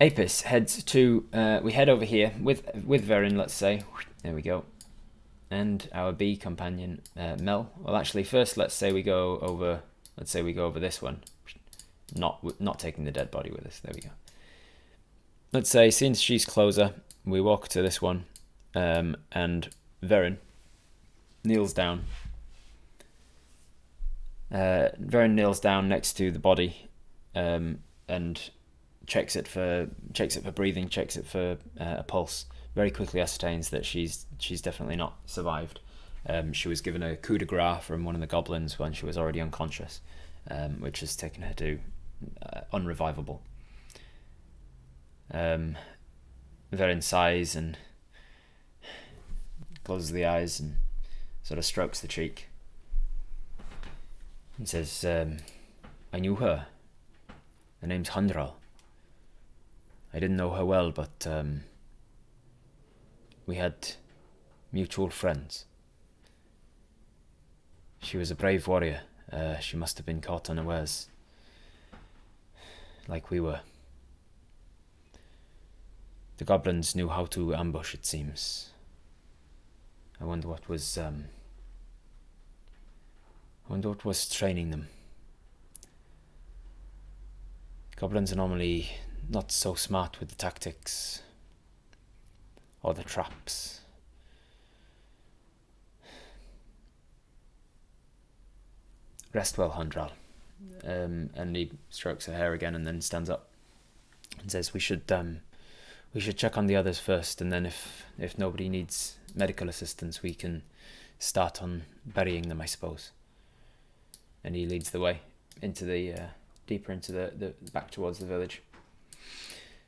Apis heads to. We head over here with Verin. Let's say. There we go. And our bee companion Mel. Well, actually, first let's say we go over. Let's say we go over this one. Not taking the dead body with us. There we go. Let's say since she's closer, we walk to this one, and Verin kneels down. Verin kneels down next to the body, and checks it for breathing, checks it for a pulse. Very quickly ascertains that she's definitely not survived. She was given a coup de grace from one of the goblins when she was already unconscious, which has taken her to unrevivable. Verin sighs and closes the eyes and sort of strokes the cheek. He says, I knew her. Her name's Hundral. I didn't know her well, but we had mutual friends. She was a brave warrior. She must have been caught unawares, like we were. The goblins knew how to ambush, it seems. I wonder what was training them. Goblins are normally not so smart with the tactics or the traps. Rest well, Hundral. And he strokes her hair again and then stands up and says, We should check on the others first, and then if nobody needs medical assistance, we can start on burying them, I suppose. And he leads the way into the deeper into the back towards the village.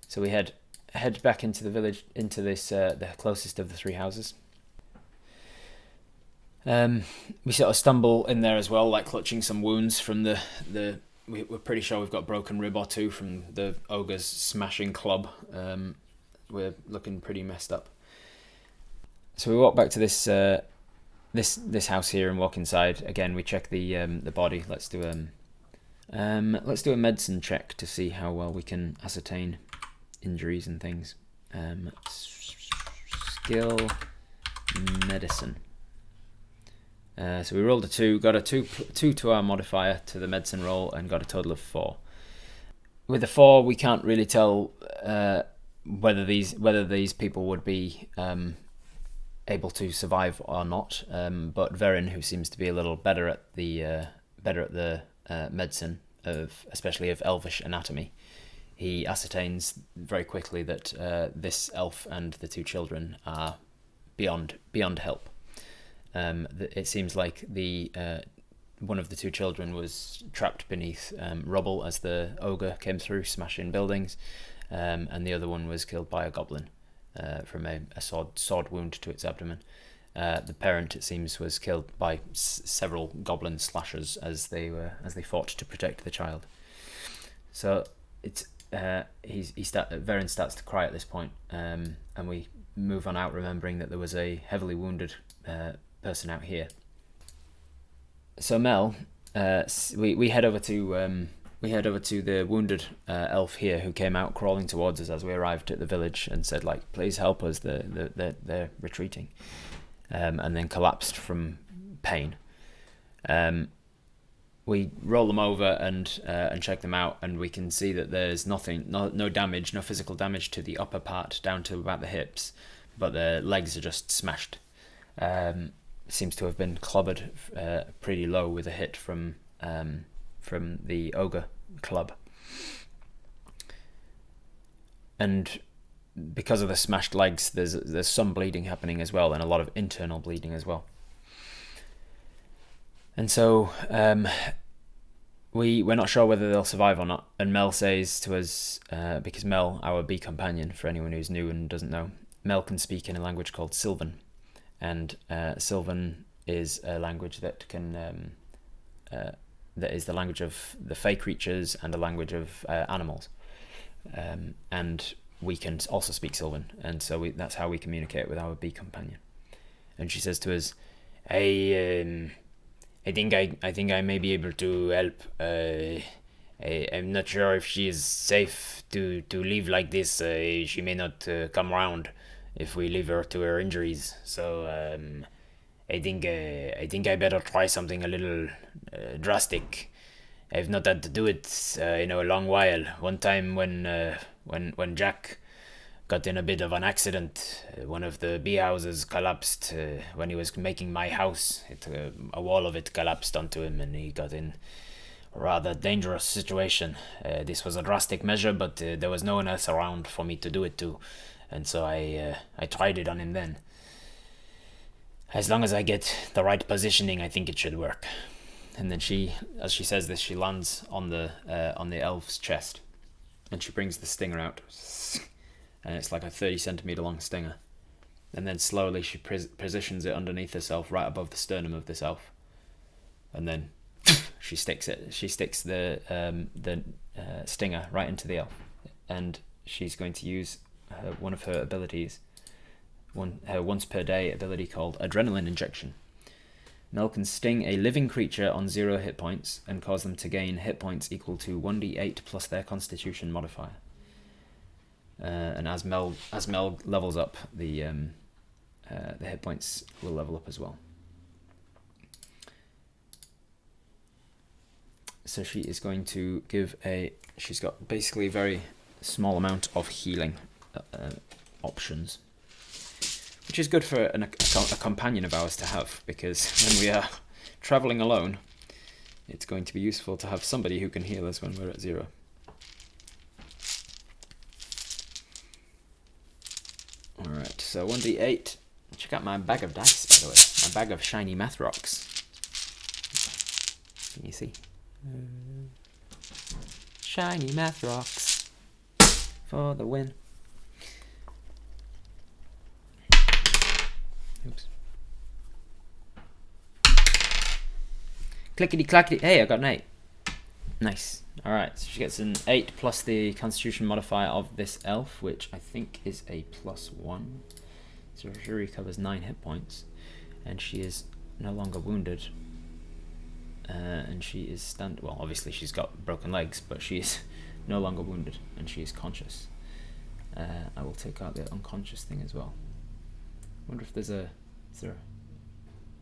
So we head back into the village, into this the closest of the three houses. We sort of stumble in there as well, like clutching some wounds from we're pretty sure we've got a broken rib or two from the ogre's smashing club. We're looking pretty messed up. So we walk back to this house here and walk inside. Again, we check the body. Let's do a medicine check to see how well we can ascertain injuries and things. Skill medicine. So we rolled a 2, got a 2 to our modifier to the medicine roll, and got a total of 4. With the 4, we can't really tell whether these people would be able to survive or not. But Verin, who seems to be a little better at the medicine especially of elvish anatomy, he ascertains very quickly that this elf and the 2 children are beyond help. It seems like one of the 2 children was trapped beneath rubble as the ogre came through, smashing buildings, and the other one was killed by a goblin from a sword wound to its abdomen. The parent, it seems, was killed by several goblin slashers as they fought to protect the child. So it's Verin starts to cry at this point, and we move on out, remembering that there was a heavily wounded person out here. So Mel, we head over to the wounded elf here, who came out crawling towards us as we arrived at the village and said, like, please help us, they're retreating, and then collapsed from pain. We roll them over and check them out, and we can see that there's no damage, no physical damage to the upper part down to about the hips, but their legs are just smashed. Seems to have been clobbered pretty low with a hit from the ogre club. And because of the smashed legs, there's some bleeding happening as well, and a lot of internal bleeding as well. And so we're not sure whether they'll survive or not. And Mel says to us, because Mel, our bee companion, for anyone who's new and doesn't know, Mel can speak in a language called Sylvan. And Sylvan is a language that is the language of the fey creatures and a language of animals. And we can also speak Sylvan, and so that's how we communicate with our bee companion. And she says to us, I think I may be able to help. I'm not sure if she is safe to leave like this. She may not come around if we leave her to her injuries. So I think I better try something a little drastic. I've not had to do it in a long while. One time when Jack got in a bit of an accident, one of the bee houses collapsed when he was making my house. A wall of it collapsed onto him, and he got in a rather dangerous situation. This was a drastic measure, but there was no one else around for me to do it to, and so I tried it on him then. As long as I get the right positioning, I think it should work. And then she, as she says this, she lands on the elf's chest, and she brings the stinger out, and it's like a 30-centimeter long stinger. And then slowly she positions it underneath herself, right above the sternum of this elf, and then she sticks it. She sticks the stinger right into the elf, and she's going to use one of her abilities, her once per day ability called Adrenaline Injection. Mel can sting a living creature on 0 hit points and cause them to gain hit points equal to 1d8 plus their Constitution modifier. And as Mel levels up, the hit points will level up as well. So she is going to give she's got basically a very small amount of healing options, which is good for a companion of ours to have, because when we are travelling alone, it's going to be useful to have somebody who can heal us when we're at 0. Alright, so 1d8. Check out my bag of dice, by the way. My bag of shiny math rocks. Can you see? Shiny math rocks for the win. Oops. Clickety clackety. Hey, I got an 8. Nice. Alright, so she gets an 8 plus the Constitution modifier of this elf, which I think is a +1. So she recovers 9 hit points, and she is no longer wounded. And she is well, obviously she's got broken legs, but she is no longer wounded, and she is conscious. I will take out the unconscious thing as well. I wonder if is there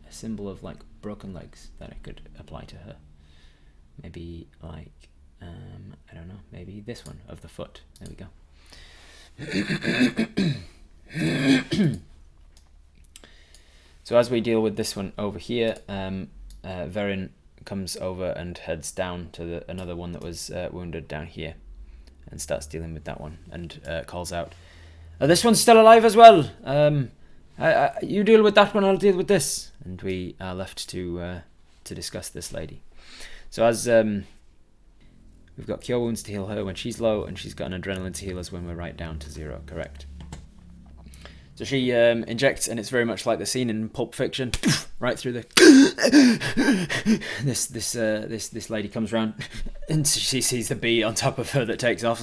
a symbol of like broken legs that I could apply to her. Maybe like I don't know, maybe this one of the foot. There we go. So as we deal with this one over here, Verin comes over and heads down to another one that was wounded down here, and starts dealing with that one, and calls out, "This one's still alive as well. You deal with that one, I'll deal with this." And we are left to discuss this lady. So as we've got Cure Wounds to heal her when she's low, and she's got an Adrenaline to heal us when we're right down to 0, correct? So she injects, and it's very much like the scene in Pulp Fiction, right through the. This lady comes round, and she sees the bee on top of her that takes off.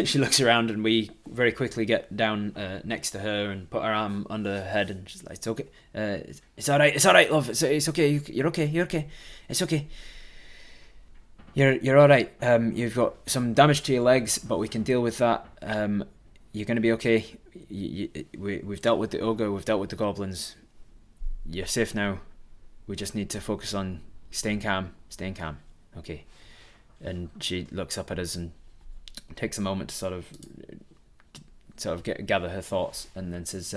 She looks around, and we very quickly get down next to her and put our arm under her head, and she's like, "It's okay, it's all right, love. It's okay. You're okay. It's okay. You're all right. You've got some damage to your legs, but we can deal with that. You're going to be okay. We've dealt with the ogre, we've dealt with the goblins. You're safe now. We just need to focus on staying calm. Okay." And she looks up at us and takes a moment to sort of gather her thoughts, and then says,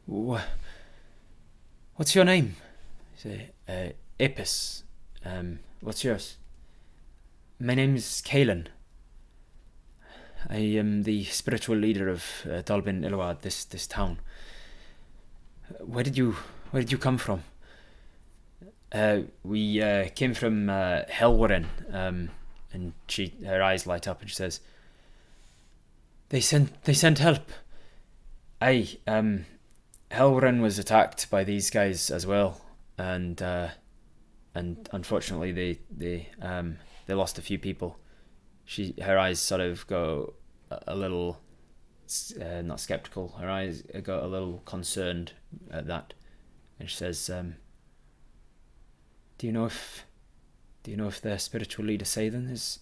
"What's your name?" I say, "Apis. What's yours?" "My name's Kaelin. I am the spiritual leader of Dolbyn-Iluade, this town. Where did you come from?" We came from Helwarin, and her eyes light up, and she says, They sent help. Aye, Helwarin was attacked by these guys as well, and unfortunately they lost a few people." Her eyes sort of go a little, not skeptical. Her eyes go a little concerned at that, and she says, "Do you know Do you know if their spiritual leader Sathan is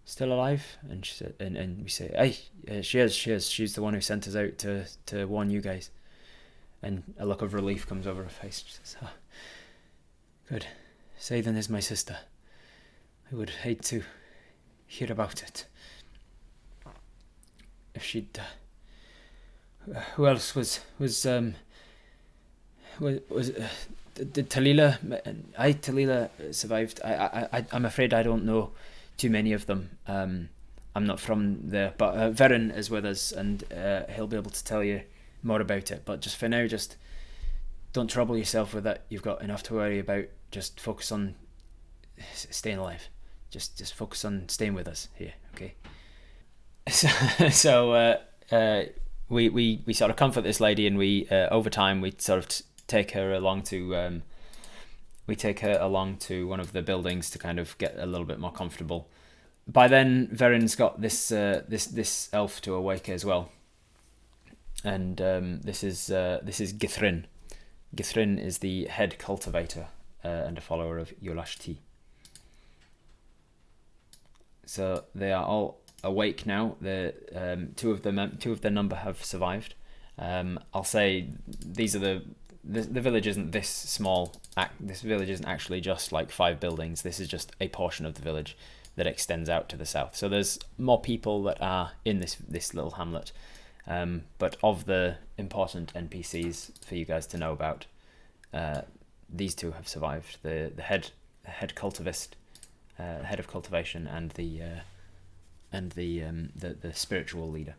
still alive?" And she said, and we say, "Hey, she is. She's the one who sent us out to warn you guys." And a look of relief comes over her face. She says, "Oh, good. Sathan is my sister. I would hate to hear about it. If she'd... who else was did Talila... Talila survived. I'm afraid I don't know too many of them. I'm not from there, but Veren is with us, and he'll be able to tell you more about it. But just for now, just don't trouble yourself with that. You've got enough to worry about. Just focus on staying alive. Just focus on staying with us here, okay?" So we sort of comfort this lady, and we over time we sort of take her along to one of the buildings to kind of get a little bit more comfortable. By then, Veren's got this elf to awake as well, and this is Githrin. Githrin is the head cultivator and a follower of Yolashti. So they are all awake now. The two of their number have survived. I'll say these are the village isn't this small. This village isn't actually just like 5 buildings. This is just a portion of the village that extends out to the south. So there's more people that are in this little hamlet. But of the important NPCs for you guys to know about, these two have survived. The head cultivist, head of cultivation, and the spiritual leader.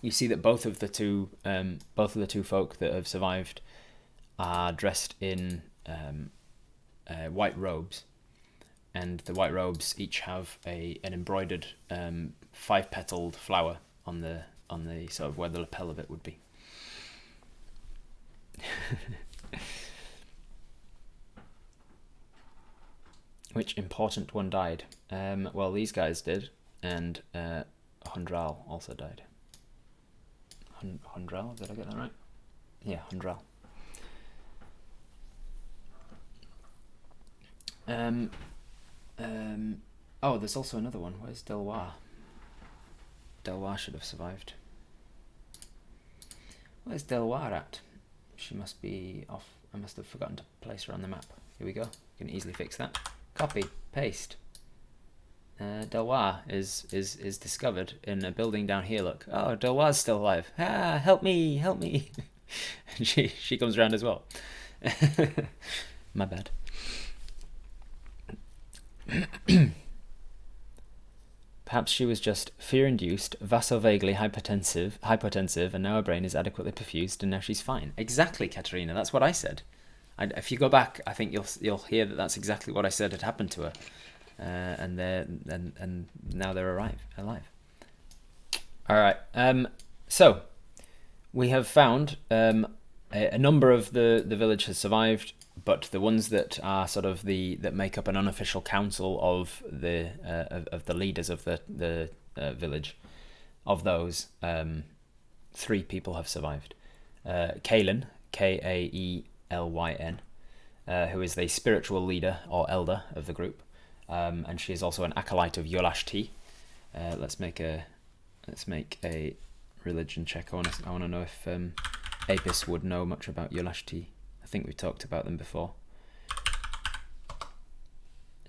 You see that both of the two folk that have survived are dressed in white robes, and the white robes each have an embroidered 5-petaled flower on the sort of where the lapel of it would be. Which important one died? Well, these guys did, and Hundral also died. Hundral, did I get that right? Yeah, Hundral. Oh, there's also another one. Where's Delwar? Delwar should have survived. Where's Delwar at? She must be off. I must have forgotten to place her on the map. Here we go. You can easily fix that. Copy, paste. Delwar is discovered in a building down here. Look. Oh, Delwar's still alive. Ah, help me, help me. And she comes around as well. My bad. Perhaps she was just fear-induced, vasovaguely hypotensive, and now her brain is adequately perfused, and now she's fine. Exactly, Katerina. That's what I said. If you go back, I think you'll hear that that's exactly what I said had happened to her, and now they're alive. All right. So we have found a number of the village has survived, but the ones that are sort of that make up an unofficial council of the leaders of the village, of those 3 people have survived. Kaelin, Kaelyn, who is the spiritual leader or elder of the group, and she is also an acolyte of Yolashti. Let's make a religion check. I want to know if Apis would know much about Yolashti. I think we talked about them before.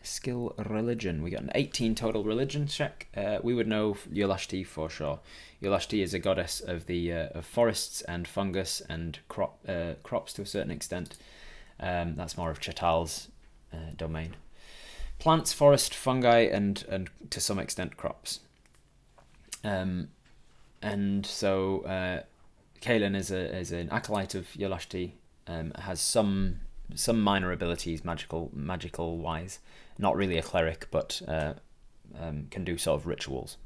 Skill religion. We got an 18 total religion check. We would know Yolashti for sure. Yolashti is a goddess of the of forests and fungus and crops to a certain extent. That's more of Chatal's domain. Plants, forest, fungi, and to some extent crops. And so Kaelin is an acolyte of Yolashti. Has some minor abilities, magical wise. Not really a cleric, but can do sort of rituals.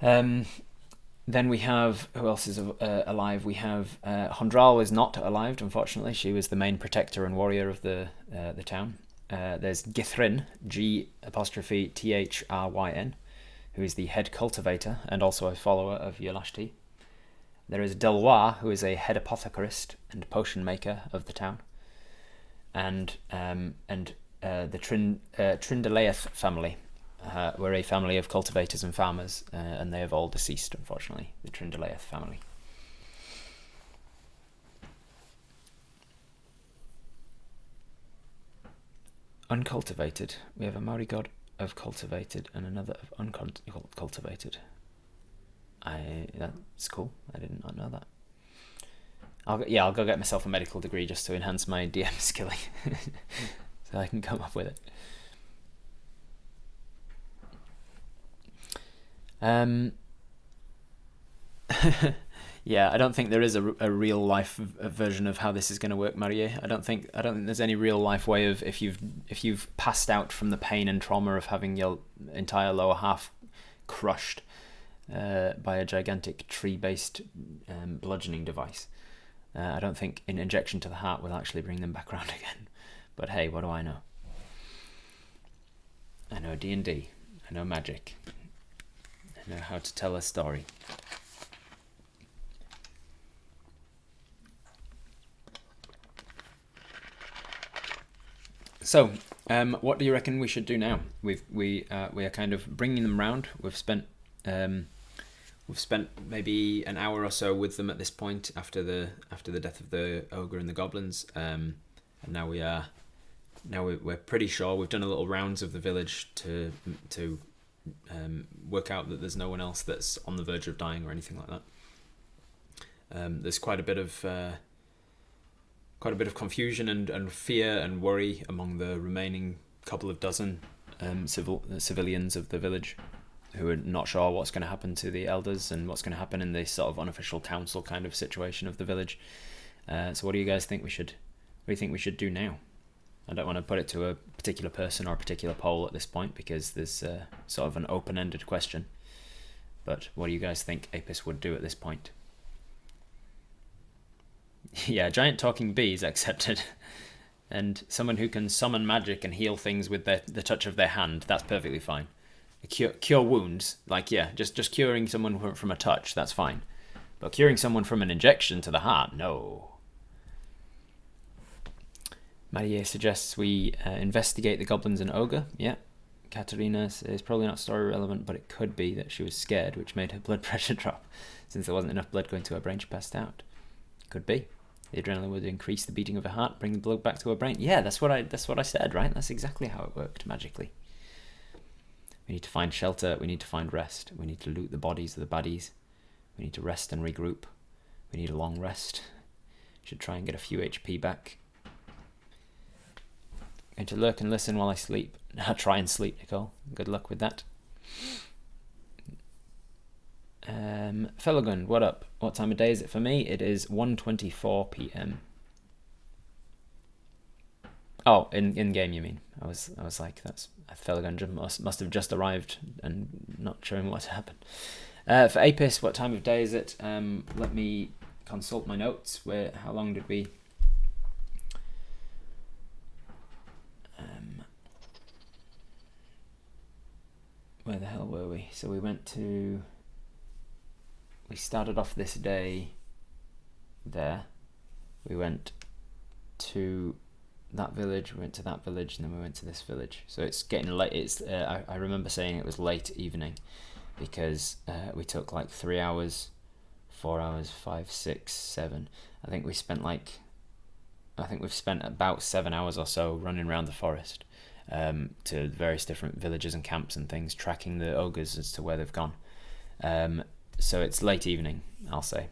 Then we have, who else is alive? We have Hundral is not alive, unfortunately. She was the main protector and warrior of the town. There's Githrin, G''Thryn, who is the head cultivator and also a follower of Yolashti. There is Delwar, who is a head apothecarist and potion maker of the town, and the Trindaleath family. Were a family of cultivators and farmers, and they have all deceased, unfortunately. The Trindaleath family. Uncultivated. We have a Maori god of cultivated and another of uncultivated. That's cool. I did not know that. I'll go get myself a medical degree just to enhance my DM skilling, so I can come up with it. Yeah, I don't think there is a real life version of how this is going to work, Marie. I don't think there's any real life way of if you've passed out from the pain and trauma of having your entire lower half crushed by a gigantic tree-based bludgeoning device. I don't think an injection to the heart will actually bring them back around again. But hey, what do I know? I know D&D. I know magic. I know how to tell a story. So, what do you reckon we should do now? We are kind of bringing them round. We've spent maybe an hour or so with them at this point after the death of the ogre and the goblins, and now we're pretty sure we've done a little rounds of the village to work out that there's no one else that's on the verge of dying or anything like that. There's quite a bit of confusion and fear and worry among the remaining couple of dozen civilians of the village, who are not sure what's going to happen to the elders and what's going to happen in this sort of unofficial council kind of situation of the village. So what do you guys think we should? What do you think we should do now? I don't want to put it to a particular person or a particular poll at this point because there's sort of an open-ended question. But what do you guys think Apis would do at this point? Yeah, giant talking bees accepted. And someone who can summon magic and heal things with the touch of their hand, that's perfectly fine. Cure wounds, like, yeah, just curing someone from a touch, that's fine. But curing someone from an injection to the heart, no. Marie suggests we investigate the goblins and ogre. Yeah. Katerina is probably not story relevant, but it could be that she was scared, which made her blood pressure drop. Since there wasn't enough blood going to her brain, she passed out. Could be. The adrenaline would increase the beating of her heart, bring the blood back to her brain. Yeah, that's what I said, right? That's exactly how it worked magically. We need to find shelter. We need to find rest. We need to loot the bodies of the baddies. We need to rest and regroup. We need a long rest. Should try and get a few HP back. Going to lurk and listen while I sleep. Try and sleep, Nicole. Good luck with that. Fellogun, what up? What time of day is it for me? It is 1:24 p.m. Oh, in game you mean? I was like, that's Fellogun must have just arrived and not showing what happened. For Apis, what time of day is it? Let me consult my notes. How long did we? Where the hell were we? So we started off this day there. We went to that village, we went to that village, and then we went to this village. So it's getting late. It's I remember saying it was late evening because we took like 3 hours, 4 hours, 5, 6, 7. I think we've spent about 7 hours or so running around the forest to various different villages and camps and things, tracking the ogres as to where they've gone. So it's late evening, I'll say.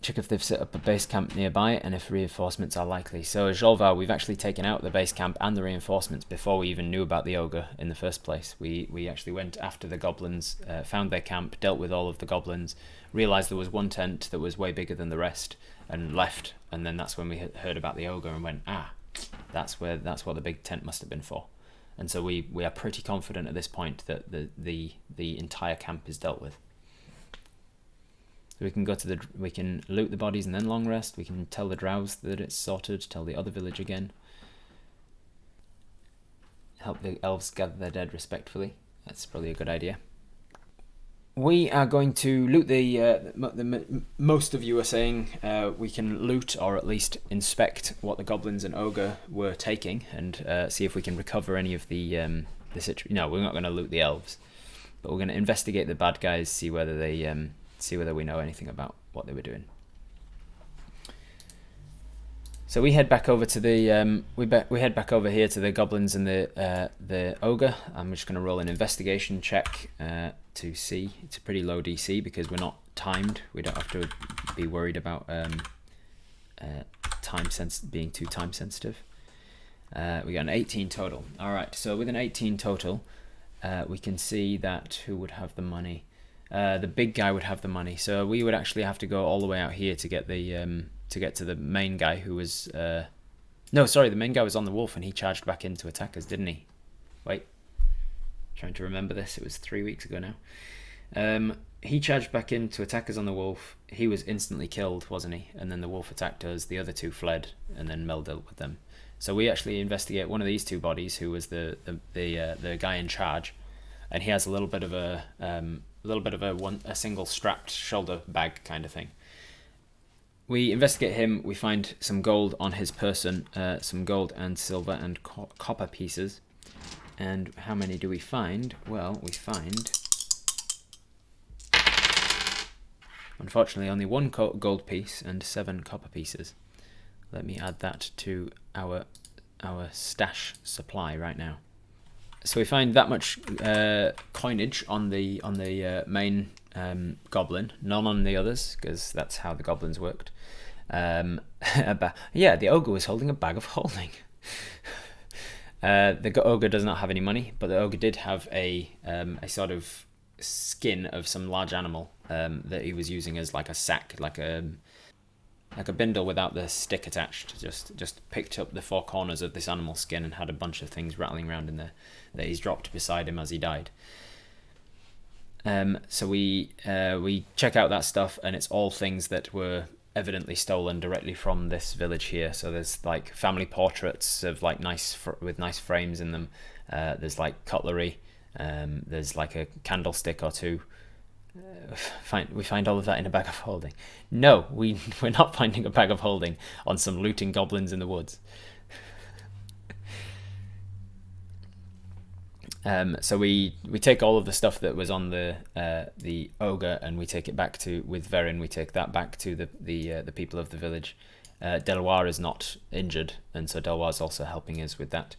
Check if they've set up a base camp nearby and if reinforcements are likely. So at Jolvar, we've actually taken out the base camp and the reinforcements before we even knew about the ogre in the first place. We actually went after the goblins, found their camp, dealt with all of the goblins, realised there was one tent that was way bigger than the rest, and left. And then that's when we heard about the ogre and went, that's what the big tent must have been for. And so we are pretty confident at this point that the entire camp is dealt with. So we can loot the bodies and then long rest. We can tell the drows that it's sorted. Tell the other village again. Help the elves gather their dead respectfully. That's probably a good idea. We are going to loot most of you are saying we can loot or at least inspect what the goblins and ogre were taking and see if we can recover any of the no, we're not going to loot the elves, but we're going to investigate the bad guys, see whether we know anything about what they were doing. So we head back over to the we head back over here to the goblins and the ogre. I'm just going to roll an investigation check to see. It's a pretty low DC because we're not timed. We don't have to be worried about being too time sensitive. We got an 18 total. All right. So with an 18 total, we can see that who would have the money. The big guy would have the money. So we would actually have to go all the way out here to get the. To get to the main guy who was... no, sorry, the main guy was on the wolf and he charged back in to attack us, didn't he? Wait. Trying to remember this. It was 3 weeks ago now. He charged back in to attack us on the wolf. He was instantly killed, wasn't he? And then the wolf attacked us. The other two fled and then Mel dealt with them. So we actually investigate one of these two bodies who was the guy in charge. And he has a little bit of a single strapped shoulder bag kind of thing. We investigate him, we find some gold on his person, some gold and silver and copper pieces. And how many do we find? Well, we find... unfortunately, only one gold piece and 7 copper pieces. Let me add that to our stash supply right now. So we find that much coinage on the main goblin, none on the others, because that's how the goblins worked. Yeah, the ogre was holding a bag of holding. The ogre does not have any money, but the ogre did have a sort of skin of some large animal that he was using as like a sack, like a bindle without the stick attached. Just picked up the 4 corners of this animal skin and had a bunch of things rattling around in there that he's dropped beside him as he died. So we check out that stuff, and it's all things that were evidently stolen directly from this village here. So there's like family portraits of like with nice frames in them. There's like cutlery. There's like a candlestick or two. We find all of that in a bag of holding. No, we're not finding a bag of holding on some looting goblins in the woods. So we take all of the stuff that was on the ogre and we take it back with Verin. We take that back to the people of the village. Delwar is not injured, and so Delwar is also helping us with that.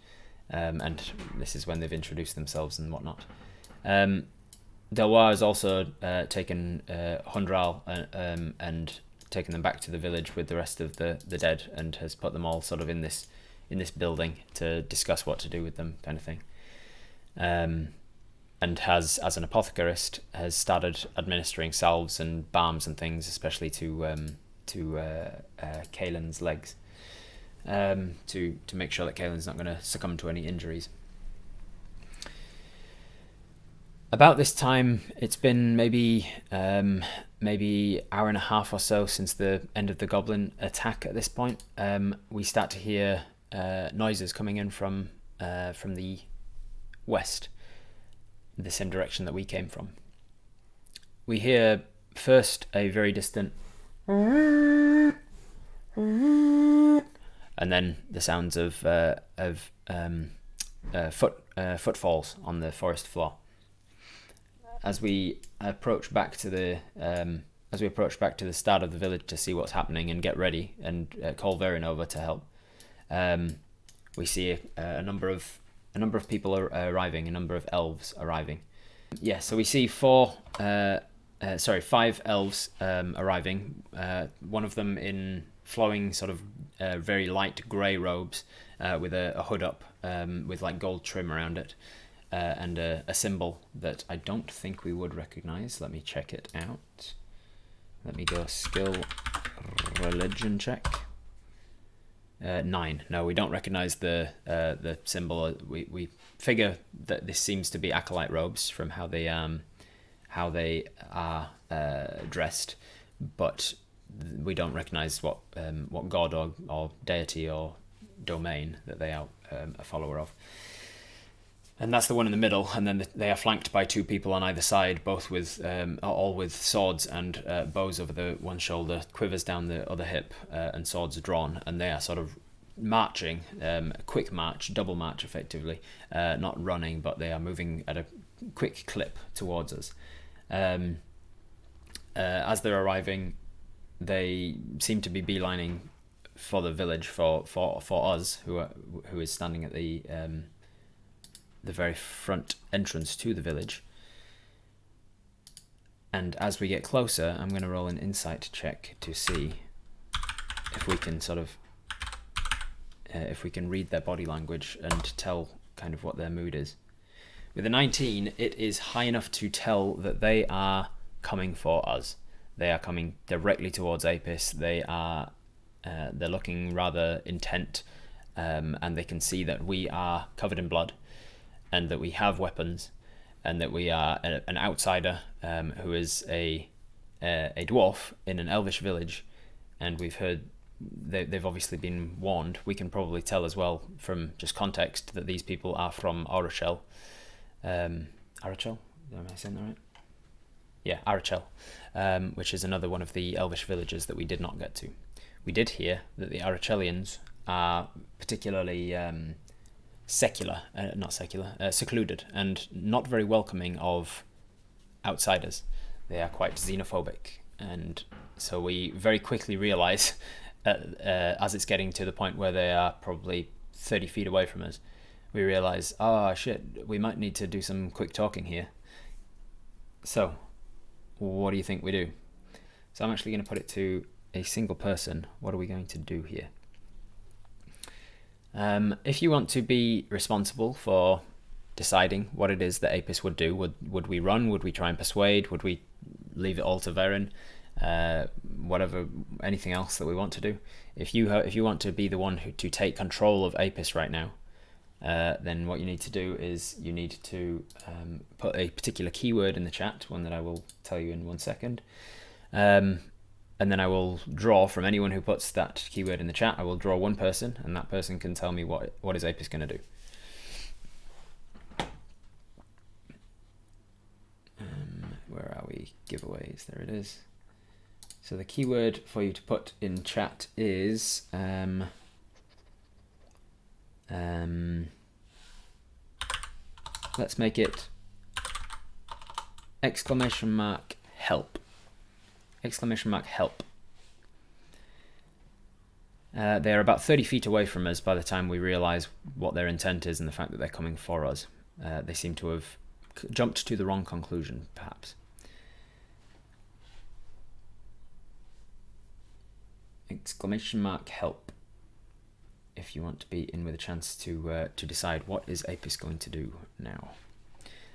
And this is when they've introduced themselves and whatnot. Delwar has also taken Hundral and taken them back to the village with the rest of the dead, and has put them all sort of in this building to discuss what to do with them, kind of thing. And has, as an apothecarist, has started administering salves and balms and things, especially to Kaelin's legs, to make sure that Kaelin's not going to succumb to any injuries. About this time, it's been maybe hour and a half or so since the end of the goblin attack. At this point, we start to hear noises coming in from the west, the same direction that we came from. We hear first a very distant and then the sounds of footfalls on the forest floor. As we approach back to the start of the village to see what's happening and get ready and call Verin over to help, we see a number of people arriving, a number of elves arriving. Yeah, so we see 5 elves arriving. One of them in flowing sort of very light grey robes with a hood up with like gold trim around it. And a symbol that I don't think we would recognise. Let me check it out. Let me go skill religion check. 9. No, we don't recognise the symbol. We figure that this seems to be acolyte robes from how they are dressed, but we don't recognise what god or deity or domain that they are a follower of. And that's the one in the middle, and then they are flanked by 2 people on either side, both with all with swords and bows over the one shoulder, quivers down the other hip, and swords are drawn, and they are sort of marching, a quick march, double march effectively, not running, but they are moving at a quick clip towards us. As they're arriving, they seem to be beelining for the village, for us, who is standing at the very front entrance to the village. And as we get closer, I'm going to roll an insight check to see if we can sort of if we can read their body language and tell kind of what their mood is. With a 19, it is high enough to tell that they are coming for us. They are coming directly towards Apis. They're looking rather intent, and they can see that we are covered in blood, and that we have weapons, and that we are an outsider who is a dwarf in an elvish village, and we've heard they've obviously been warned. We can probably tell as well from just context that these people are from Arachel. Arachel? Am I saying that right? Yeah, Arachel, which is another one of the elvish villages that we did not get to. We did hear that the Arachelians are particularly secluded and not very welcoming of outsiders. They are quite xenophobic, and so we very quickly realise, as it's getting to the point where they are probably 30 feet away from us, we realise, oh shit, we might need to do some quick talking here. So, what do you think we do? So I'm actually going to put it to a single person. What are we going to do here? If you want to be responsible for deciding what it is that Apis would do, would we run? Would we try and persuade? Would we leave it all to Varen? Whatever, anything else that we want to do. If you want to be the one to take control of Apis right now, then what you need to do is you need to put a particular keyword in the chat, one that I will tell you in 1 second. And then I will draw from anyone who puts that keyword in the chat. I will draw one person, and that person can tell me what is Apis going to do. Where are we? Giveaways. There it is. So the keyword for you to put in chat is let's make it !help. !help. They're about 30 feet away from us by the time we realise what their intent is and the fact that they're coming for us. They seem to have jumped to the wrong conclusion, perhaps. !help. If you want to be in with a chance to decide what is Apis going to do now.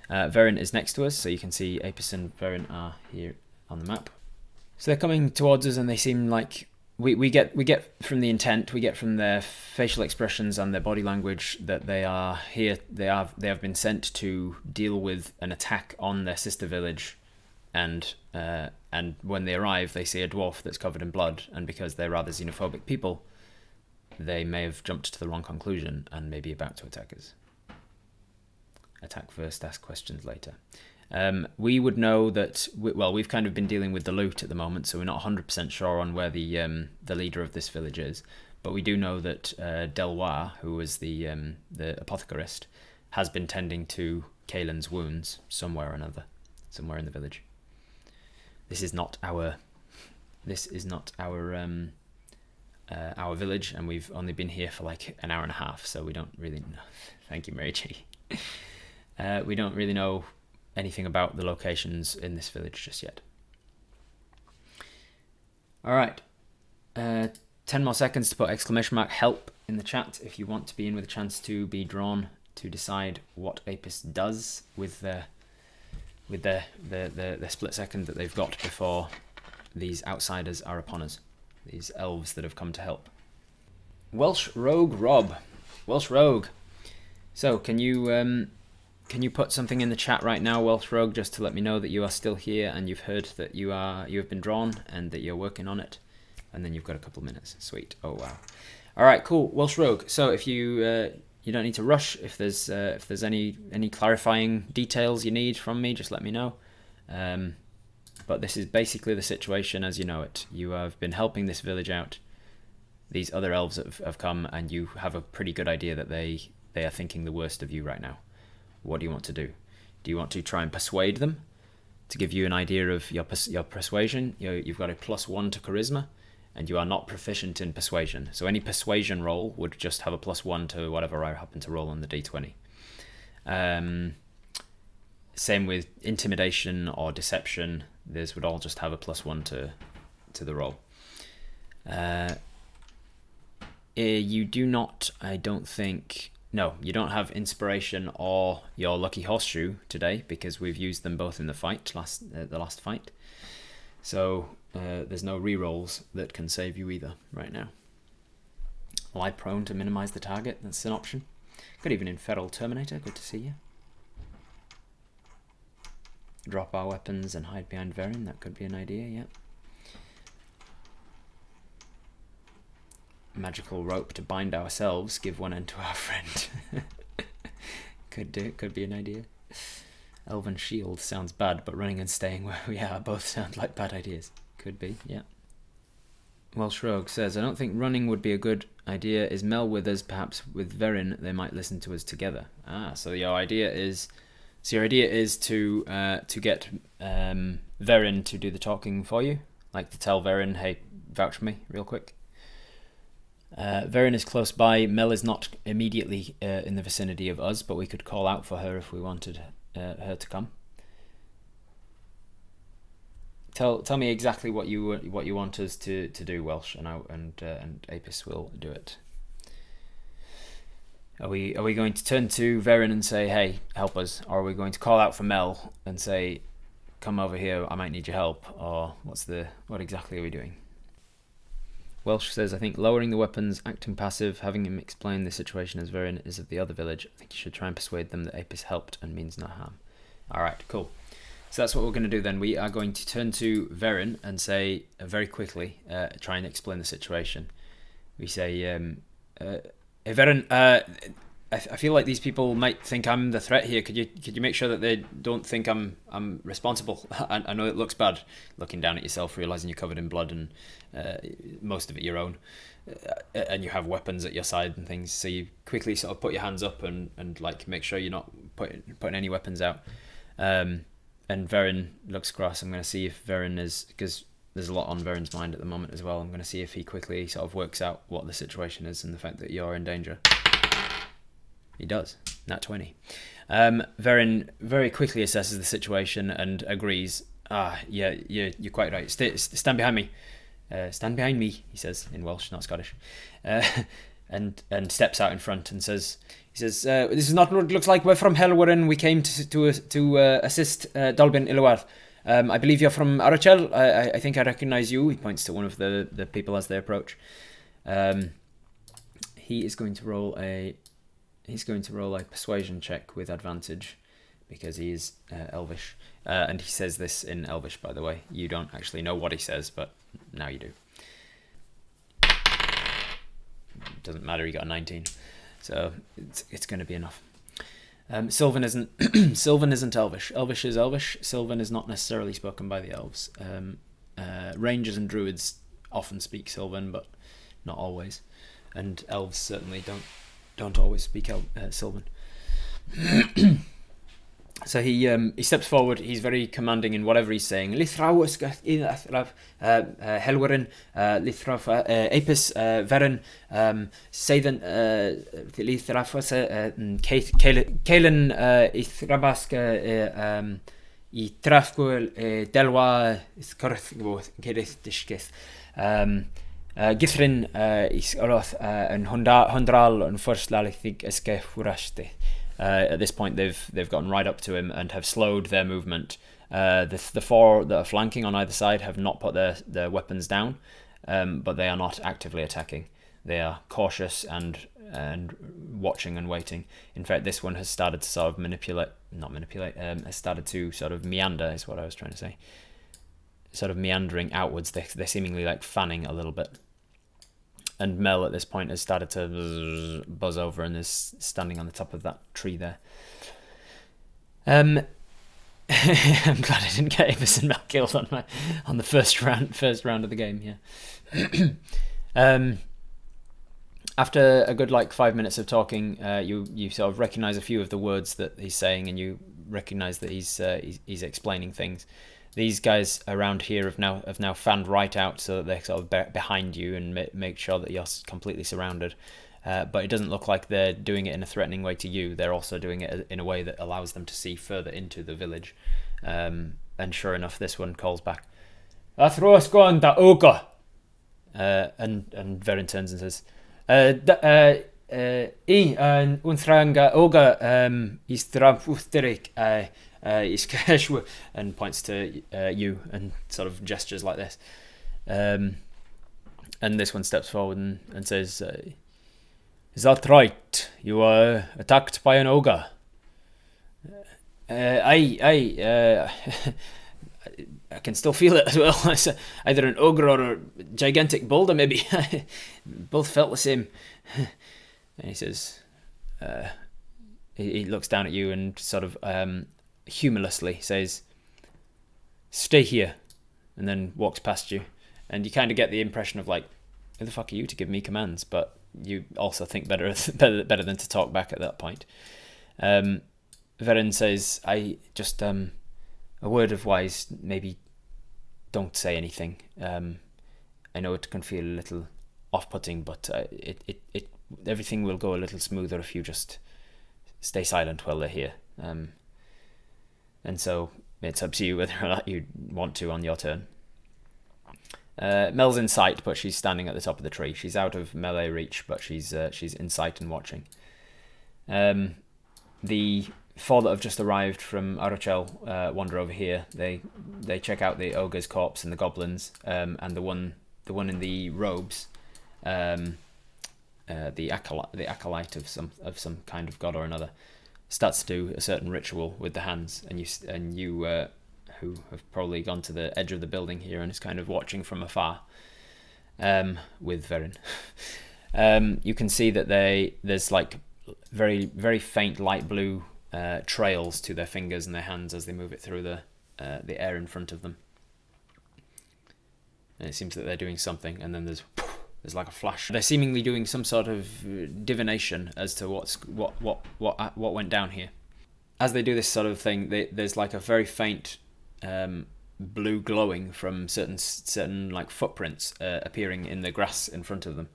Varen is next to us, so you can see Apis and Varen are here on the map. So they're coming towards us, and they seem like we get from the intent, we get from their facial expressions and their body language that they are here. They have been sent to deal with an attack on their sister village, and when they arrive, they see a dwarf that's covered in blood, and because they're rather xenophobic people, they may have jumped to the wrong conclusion and may be about to attack us. Attack first, ask questions later. We would know that, we've kind of been dealing with the loot at the moment, so we're not 100% sure on where the leader of this village is, but we do know that Delwa, who was the apothecarist, has been tending to Kaelin's wounds somewhere or another, somewhere in the village. This is not our village, and we've only been here for like an hour and a half, so we don't really know. Thank you, Mary G. We don't really know anything about the locations in this village just yet. All right, 10 more seconds to put !help in the chat if you want to be in with a chance to be drawn to decide what Apis does with the split second that they've got before these outsiders are upon us, these elves that have come to help. Welsh Rogue Rob. Welsh Rogue. So can you put something in the chat right now, Welsh Rogue, just to let me know that you are still here and you've heard that you have been drawn and that you're working on it, and then you've got a couple of minutes. Sweet. Oh wow. All right, cool. Welsh Rogue. So if you need to rush. If there's any clarifying details you need from me, just let me know. But this is basically the situation as you know it. You have been helping this village out. These other elves have come, and you have a pretty good idea that they are thinking the worst of you right now. What do you want to do? Do you want to try and persuade them? To give you an idea of your persuasion, you've got a +1 to charisma, and you are not proficient in persuasion. So any persuasion roll would just have a +1 to whatever I happen to roll on the d20. Same with intimidation or deception. These would all just have a +1 to the roll. You do not, I don't think... No, you don't have inspiration or your lucky horseshoe today because we've used them both in the fight, the last fight. So there's no rerolls that can save you either right now. Lie prone to minimize the target, that's an option. Good evening, Feral Terminator, good to see you. Drop our weapons and hide behind Verin, that could be an idea, yeah. Magical rope to bind ourselves, give one end to our friend. Could be an idea. Elven shield sounds bad, but running and staying where we are both sound like bad ideas. Could be, yeah. Welsh Rogue says, I don't think running would be a good idea. Is Mel with us? Perhaps with Verin, they might listen to us together. So your idea is to get Verin to do the talking for you, like to tell Verin, hey, vouch for me real quick. Verin is close by. Mel is not immediately in the vicinity of us, but we could call out for her if we wanted her to come. Tell me exactly what you want us to do, Welsh, and Apis will do it. Are we going to turn to Verin and say, hey, help us, or are we going to call out for Mel and say, come over here, I might need your help, or what exactly are we doing? Welsh says, I think lowering the weapons, acting passive, having him explain the situation as Verin is of the other village. I think you should try and persuade them that Apis helped and means no harm. Alright, cool. So that's what we're going to do then. We are going to turn to Verin and say, very quickly, try and explain the situation. We say, hey Verin, I feel like these people might think I'm the threat here. Could you make sure that they don't think I'm responsible? I know it looks bad looking down at yourself, realizing you're covered in blood and most of it your own, and you have weapons at your side and things. So you quickly sort of put your hands up and like make sure you're not putting any weapons out. And Verin looks across. I'm going to see if Verin is, because there's a lot on Verin's mind at the moment as well. I'm going to see if he quickly sort of works out what the situation is and the fact that you're in danger. He does. Nat 20. Verin very quickly assesses the situation and agrees. Yeah, you're quite right. Stand behind me. Stand behind me, he says in Welsh, not Scottish. And steps out in front and says, this is not what it looks like. We're from Helwyrin. We came to assist Dolbyn-Iluade. I believe you're from Arachel. I think I recognize you. He points to one of the people as they approach. He is going to roll a persuasion check with advantage because he is Elvish. And he says this in Elvish, by the way. You don't actually know what he says, but now you do. Doesn't matter, he got a 19. So it's going to be enough. Sylvan isn't Elvish. Elvish is Elvish. Sylvan is not necessarily spoken by the elves. Rangers and druids often speak Sylvan, but not always. And elves certainly don't always speak Sylvan. So he steps forward. He's very commanding in whatever he's saying. Lithraw Helwyrin, Lithraw Apis Verin, Seithan Lithraw Caelan Ithrabask I Trafgwyl Delwa Iscorthgwth Gerith Dishgith. Githrin Isoroth and Hundral and First Lalithig Eske Furashte. At this point, they've gotten right up to him and have slowed their movement. The four that are flanking on either side have not put their weapons down, but they are not actively attacking. They are cautious and watching and waiting. In fact, this one has started to sort of has started to sort of meander, is what I was trying to say. Sort of meandering outwards. They're seemingly like fanning a little bit. and Mel at this point has started to buzz over and is standing on the top of that tree there. I'm glad I didn't get Apis and Mel killed on the first round of the game. Yeah. After a good 5 minutes of talking, you sort of recognize a few of the words that he's saying, and you recognize that he's explaining things. These guys around here have now fanned right out so that they're sort of behind you and make sure that you're completely surrounded. But it doesn't look like they're doing it in a threatening way to you. They're also doing it in a way that allows them to see further into the village. And sure enough, this one calls back, "Athroskon da oga." And Verin turns and says, "Untranga oga istramfusterik iskashwa," and points to you and sort of gestures like this. And this one steps forward and says, "Is that right? You were attacked by an ogre?" I can still feel it as well. It's either an ogre or a gigantic boulder, maybe. Both felt the same. And he says, he looks down at you and sort of humorlessly says, "Stay here," and then walks past you. And you kind of get the impression of who the fuck are you to give me commands? But you also think better than to talk back at that point. Verin says, "I just a word of wise, maybe don't say anything. I know it can feel a little off-putting, but everything will go a little smoother if you just stay silent while they're here. And so it's up to you whether or not you want to on your turn." Mel's in sight, but she's standing at the top of the tree. She's out of melee reach, but she's in sight and watching. The four that have just arrived from Arochel wander over here. They check out the ogre's corpse and the goblins, and the one in the robes, the acolyte of some kind of god or another, starts to do a certain ritual with the hands, and you who have probably gone to the edge of the building here and is kind of watching from afar, with Verin. You can see that there's very, very faint light blue trails to their fingers and their hands as they move it through the air in front of them. And it seems that they're doing something, and then there's like a flash. They're seemingly doing some sort of divination as to what went down here. As they do this sort of thing, there's like a very faint blue glowing from certain footprints appearing in the grass in front of them,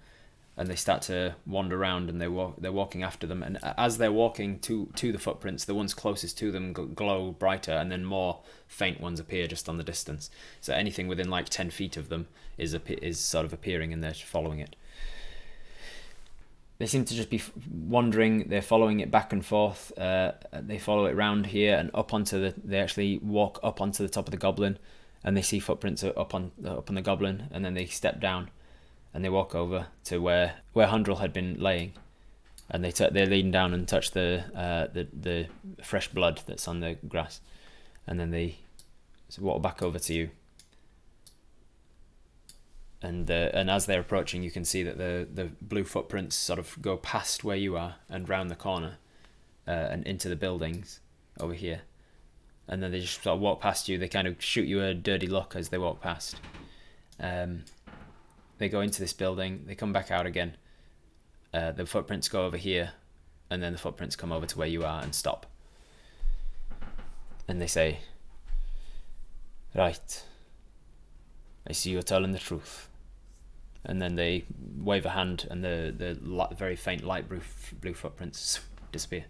and they start to wander around, and they're walking after them, and as they're walking to the footprints, the ones closest to them glow brighter, and then more faint ones appear just on the distance. So anything within 10 feet of them is sort of appearing, and they're following it. They seem to just be wandering. They're following it back and forth. They follow it round here and up onto they actually walk up onto the top of the goblin, and they see footprints up on the goblin, and then they step down, and they walk over to where Hundrel had been laying, and they lean down and touch the fresh blood that's on the grass, and then they walk back over to you. And as they're approaching, you can see that the blue footprints sort of go past where you are and round the corner and into the buildings over here. And then they just sort of walk past you. They kind of shoot you a dirty look as they walk past. They go into this building. They come back out again. The footprints go over here, and then the footprints come over to where you are and stop. And they say, "Right, I see you're telling the truth." And then they wave a hand, and the very faint light blue footprints disappear.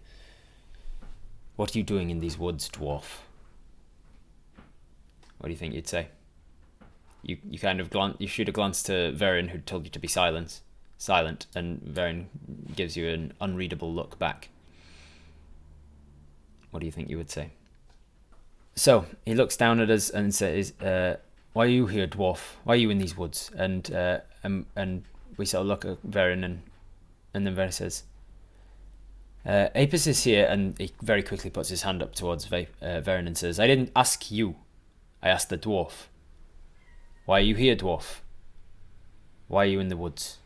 "What are you doing in these woods, dwarf?" What do you think you'd say? You kind of you shoot a glance to Verin, who told you to be silent, and Verin gives you an unreadable look back. What do you think you would say? So he looks down at us and says, "Why are you here, dwarf? Why are you in these woods?" And we sort of look at Verin, and then Verin says, "Apis is here," and he very quickly puts his hand up towards Verin and says, "I didn't ask you. I asked the dwarf. Why are you here, dwarf? Why are you in the woods?"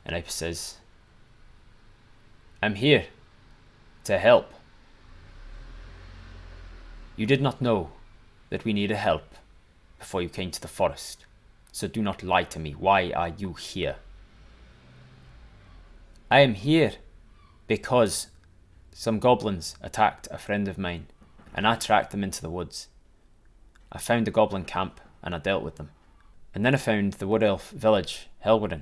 And Apis says, I'm here to help. You did not know that we needed help before you came to the forest, so do not lie to me. Why are you here? I am here because some goblins attacked a friend of mine, and I tracked them into the woods. I found the goblin camp, and I dealt with them. And then I found the wood elf village, Helwardin,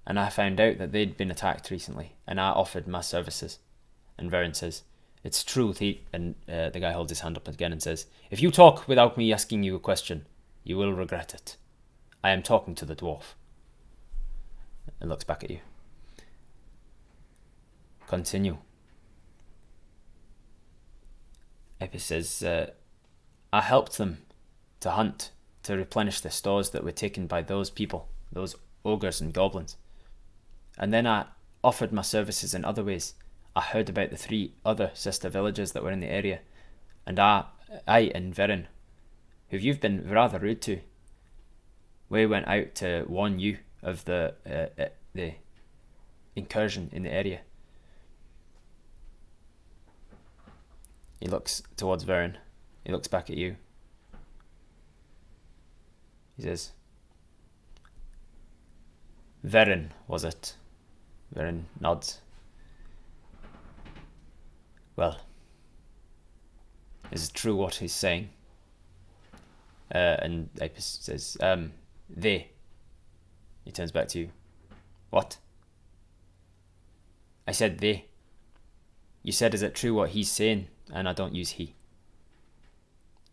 and I found out that they'd been attacked recently, and I offered my services. And Varen says, it's true, the guy holds his hand up again and says, if you talk without me asking you a question, you will regret it. I am talking to the dwarf. And looks back at you. Continue. Apis says, I helped them to hunt, to replenish the stores that were taken by those people, those ogres and goblins. And then I offered my services in other ways. I heard about the 3 other sister villages that were in the area, and I and Varen, who you've been rather rude to, we went out to warn you of the incursion in the area. He looks towards Varen. He looks back at you. He says, Varen, was it? Varen nods. Well, is it true what he's saying? And Apis says, they. He turns back to you. What? I said they. You said, is it true what he's saying? And I don't use he.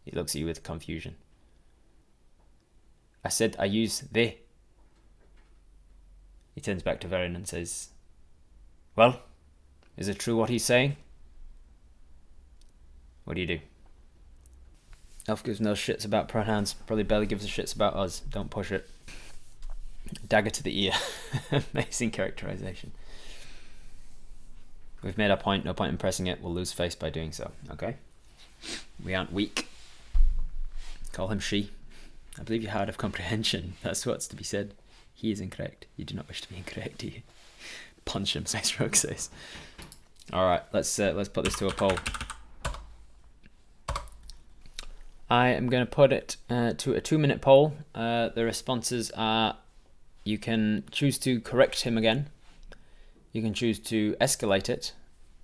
He looks at you with confusion. I said I use they. He turns back to Varen and says, well, is it true what he's saying? What do you do? Elf gives no shits about pronouns. Probably barely gives a shits about us. Don't push it. Dagger to the ear. Amazing characterization. We've made our point. No point in pressing it. We'll lose face by doing so. Okay? We aren't weak. Call him she. I believe you're hard of comprehension. That's what's to be said. He is incorrect. You do not wish to be incorrect, do you? Punch him, says Rogue says. Alright, let's put this to a poll. I am going to put it to a 2-minute poll. The responses are, you can choose to correct him again. You can choose to escalate it.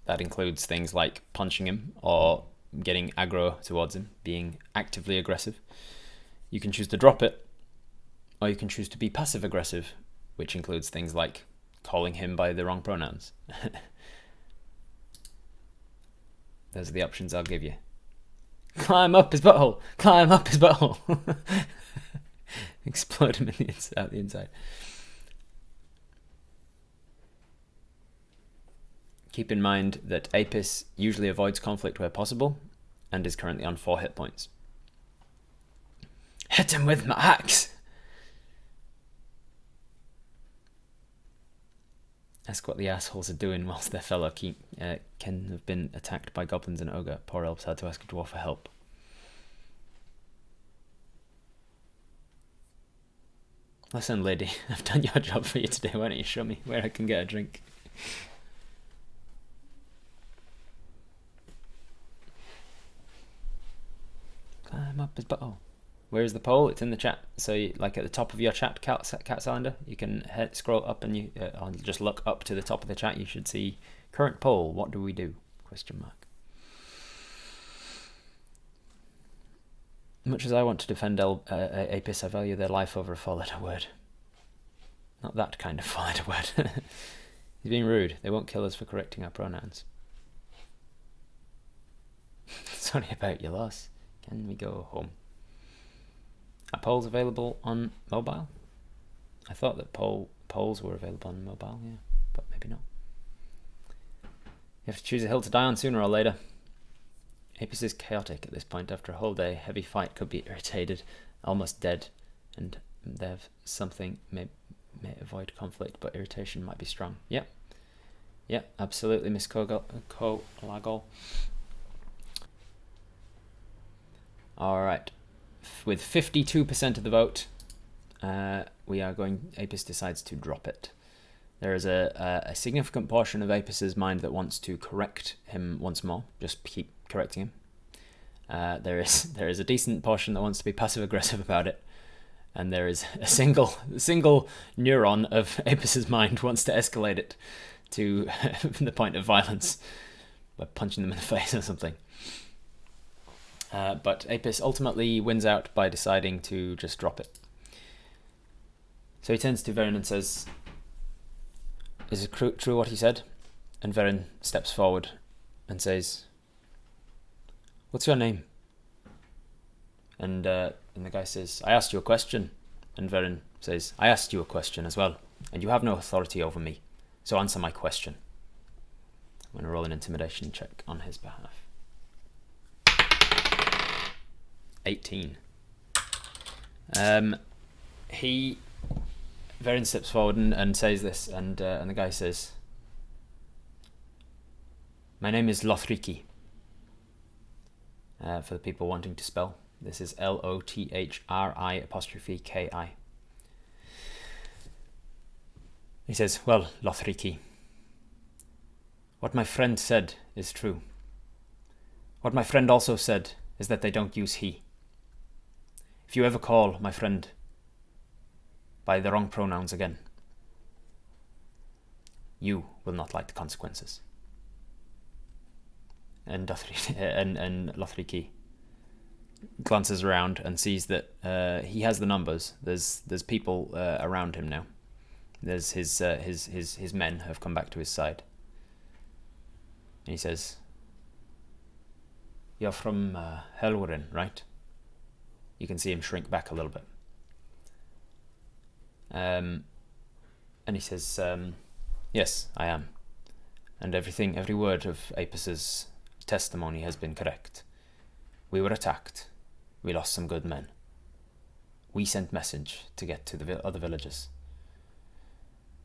That includes things like punching him or getting aggro towards him, being actively aggressive. You can choose to drop it, or you can choose to be passive aggressive, which includes things like calling him by the wrong pronouns. Those are the options I'll give you. Climb up his butthole! Climb up his butthole! Explode him out the inside. Keep in mind that Apis usually avoids conflict where possible, and is currently on 4 hit points. Hit him with my axe! Ask what the assholes are doing whilst their fellow can have been attacked by goblins and ogre. Poor elves had to ask a dwarf for help. Listen, lady, I've done your job for you today. Why don't you show me where I can get a drink? Climb up his butthole. Where is the poll? It's in the chat. So, like at the top of your chat, cat cylinder, you can scroll up and you just look up to the top of the chat. You should see current poll. What do we do? Question mark. Much as I want to defend Apis, I value their life over a 4-letter word. Not that kind of 4-letter word. He's being rude. They won't kill us for correcting our pronouns. Sorry about your loss. Can we go home? Are polls available on mobile? I thought that polls were available on mobile, yeah, but maybe not. You have to choose a hill to die on sooner or later. Apis is chaotic at this point. After a whole day, heavy fight could be irritated, almost dead, and they have something may avoid conflict, but irritation might be strong. Yep, absolutely, Miss Colagol. All right. With 52% of the vote, we are going. Apis decides to drop it. There is a significant portion of Apis's mind that wants to correct him once more, just keep correcting him. There is a decent portion that wants to be passive aggressive about it, and there is a single neuron of Apis's mind wants to escalate it to the point of violence by punching them in the face or something. But Apis ultimately wins out by deciding to just drop it. So he turns to Verin and says, "Is it true what he said?" And Verin steps forward and says, "What's your name?" And the guy says, "I asked you a question." And Verin says, "I asked you a question as well, and you have no authority over me, so answer my question." I'm going to roll an intimidation check on his behalf. 18. Verin steps forward and says this, and the guy says, "My name is Lothriki." For the people wanting to spell, this is Lothri''Ki. He says, "Well, Lothriki, what my friend said is true. What my friend also said is that they don't use he. If you ever call my friend by the wrong pronouns again, you will not like the consequences." And Lothriki glances around and sees that he has the numbers. There's people around him now. There's his men have come back to his side. And he says, "You're from Helwrin, right?" You can see him shrink back a little bit. And he says, "Yes, I am. And every word of Apis's testimony has been correct. We were attacked. We lost some good men. We sent message to get to the other villages.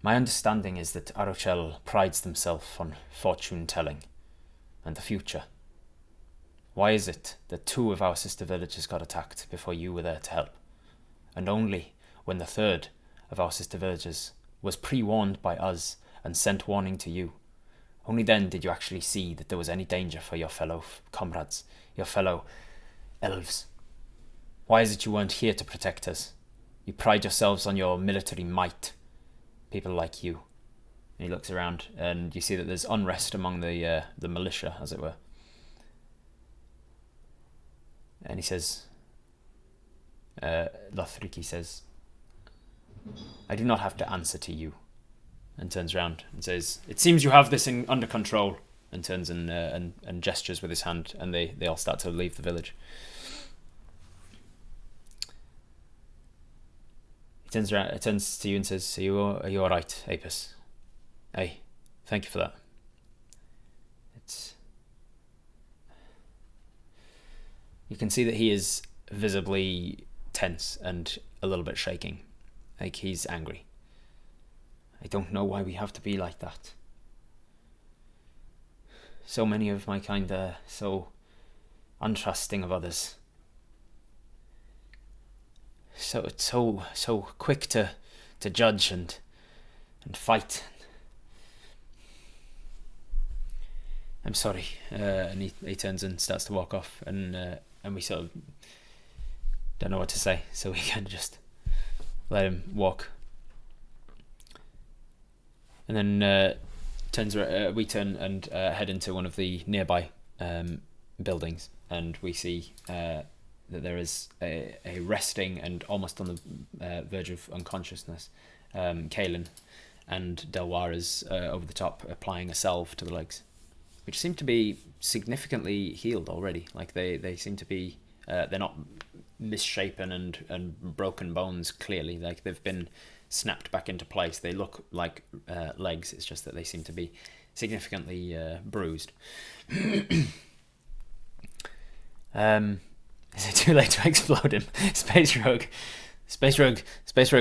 My understanding is that Arochel prides themselves on fortune-telling and the future. Why is it that 2 of our sister villages got attacked before you were there to help? And only when the 3rd of our sister villages was pre-warned by us and sent warning to you, only then did you actually see that there was any danger for your fellow comrades, your fellow elves. Why is it you weren't here to protect us? You pride yourselves on your military might, people like you." And he looks around, and you see that there's unrest among the militia, as it were. And he says, Lothriki says, "I do not have to answer to you." And turns around and says, "It seems you have this under control." And turns and gestures with his hand, and they all start to leave the village. He turns to you and says, Are you all right, Apis?" "Hey, thank you for that." You can see that he is visibly tense and a little bit shaking, like he's angry. "I don't know why we have to be like that. So many of my kind are so untrusting of others. So quick to judge and fight. I'm sorry." And he turns and starts to walk off, and we sort of don't know what to say, so we kind of just let him walk. And then we turn and head into one of the nearby buildings, and we see that there is a resting and almost on the verge of unconsciousness Kaelin, and Delwar is over the top applying a salve to the legs, which seem to be significantly healed already. Like they seem to be they're not misshapen and broken bones, clearly. Like they've been snapped back into place. They look like legs. It's just that they seem to be significantly bruised. Is it too late to explode him? Space Rogue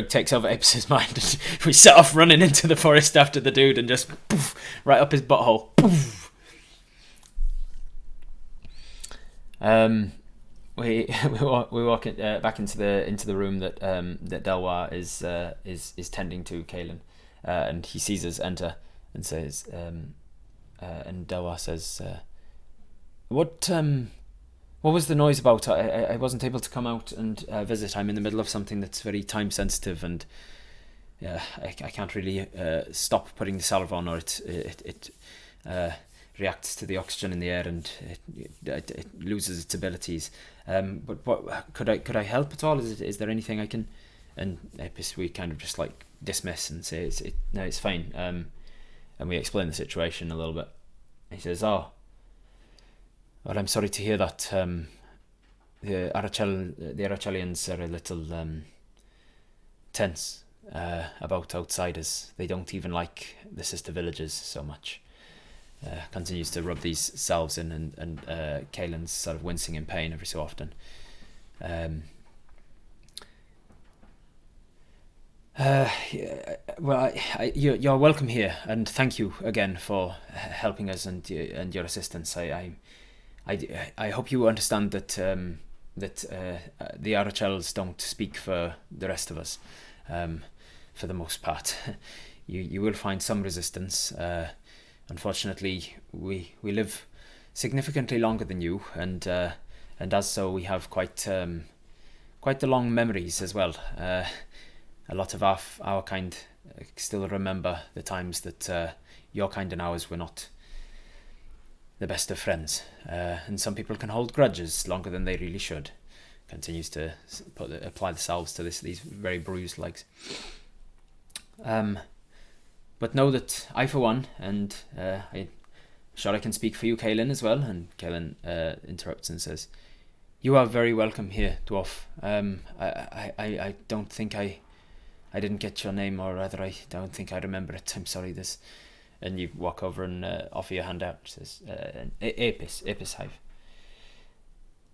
takes over Apis' mind, and we set off running into the forest after the dude, and just poof, right up his butthole. Poof. We walk back into the room that Delwar is tending to Kaelin, and he sees us enter and says, and Delwa says, what was the noise about? I wasn't able to come out and visit. I'm in the middle of something that's very time sensitive, and I can't really stop putting the salve on, or it reacts to the oxygen in the air, and it loses its abilities. But what could I help at all? Is there anything I can? And we kind of just like dismiss and say no, it's fine. And we explain the situation a little bit. He says, "Oh, well, I'm sorry to hear that. The Arachelians are a little tense about outsiders. They don't even like the sister villages so much." Continues to rub these salves in, and Kaelin's sort of wincing in pain every so often. Well, you're welcome here, and thank you again for helping us and your assistance. I hope you understand that the Arachels don't speak for the rest of us. For the most part, you will find some resistance. Unfortunately, we live significantly longer than you, and as so we have quite the long memories as well. A lot of our kind still remember the times that your kind and ours were not the best of friends, and some people can hold grudges longer than they really should. Continues to apply the salves to these very bruised legs. But know that I, for one, and I'm sure I can speak for you, Kaelin, as well. And Kaelin interrupts and says, "You are very welcome here, dwarf. I don't think I didn't get your name, or rather, I don't think I remember it. I'm sorry. This." And you walk over and offer your hand out. It says, "Apis Hive."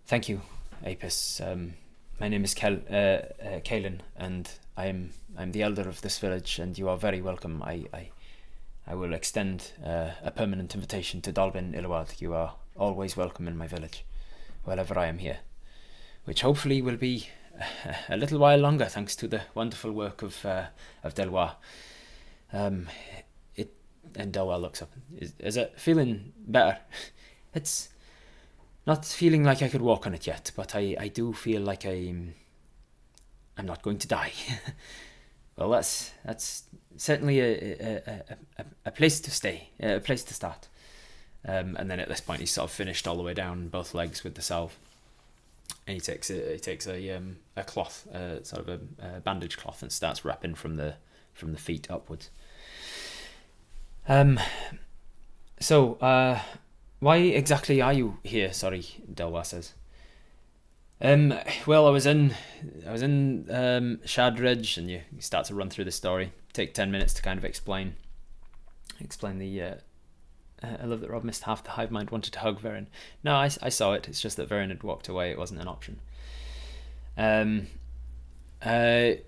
"Thank you, Apis. My name is Kaelin, and I'm the elder of this village, and you are very welcome. I will extend a permanent invitation to Dolbyn-Iluade. You are always welcome in my village, wherever I am here, which hopefully will be a little while longer, thanks to the wonderful work of Delwa." And Delwa looks up. Is it feeling better? It's not feeling like I could walk on it yet, but I do feel like I'm not going to die. Well, that's certainly a place to stay, a place to start. And then at this point, he's sort of finished all the way down both legs with the salve, and he takes a cloth, sort of a bandage cloth, and starts wrapping from the feet upwards. So, why exactly are you here? Sorry, Delwa says. Well, I was in Shadridge, and you start to run through the story. Take 10 minutes to kind of explain the. I love that Rob missed half the hive mind. Wanted to hug Verin. No, I saw it. It's just that Verin had walked away. It wasn't an option.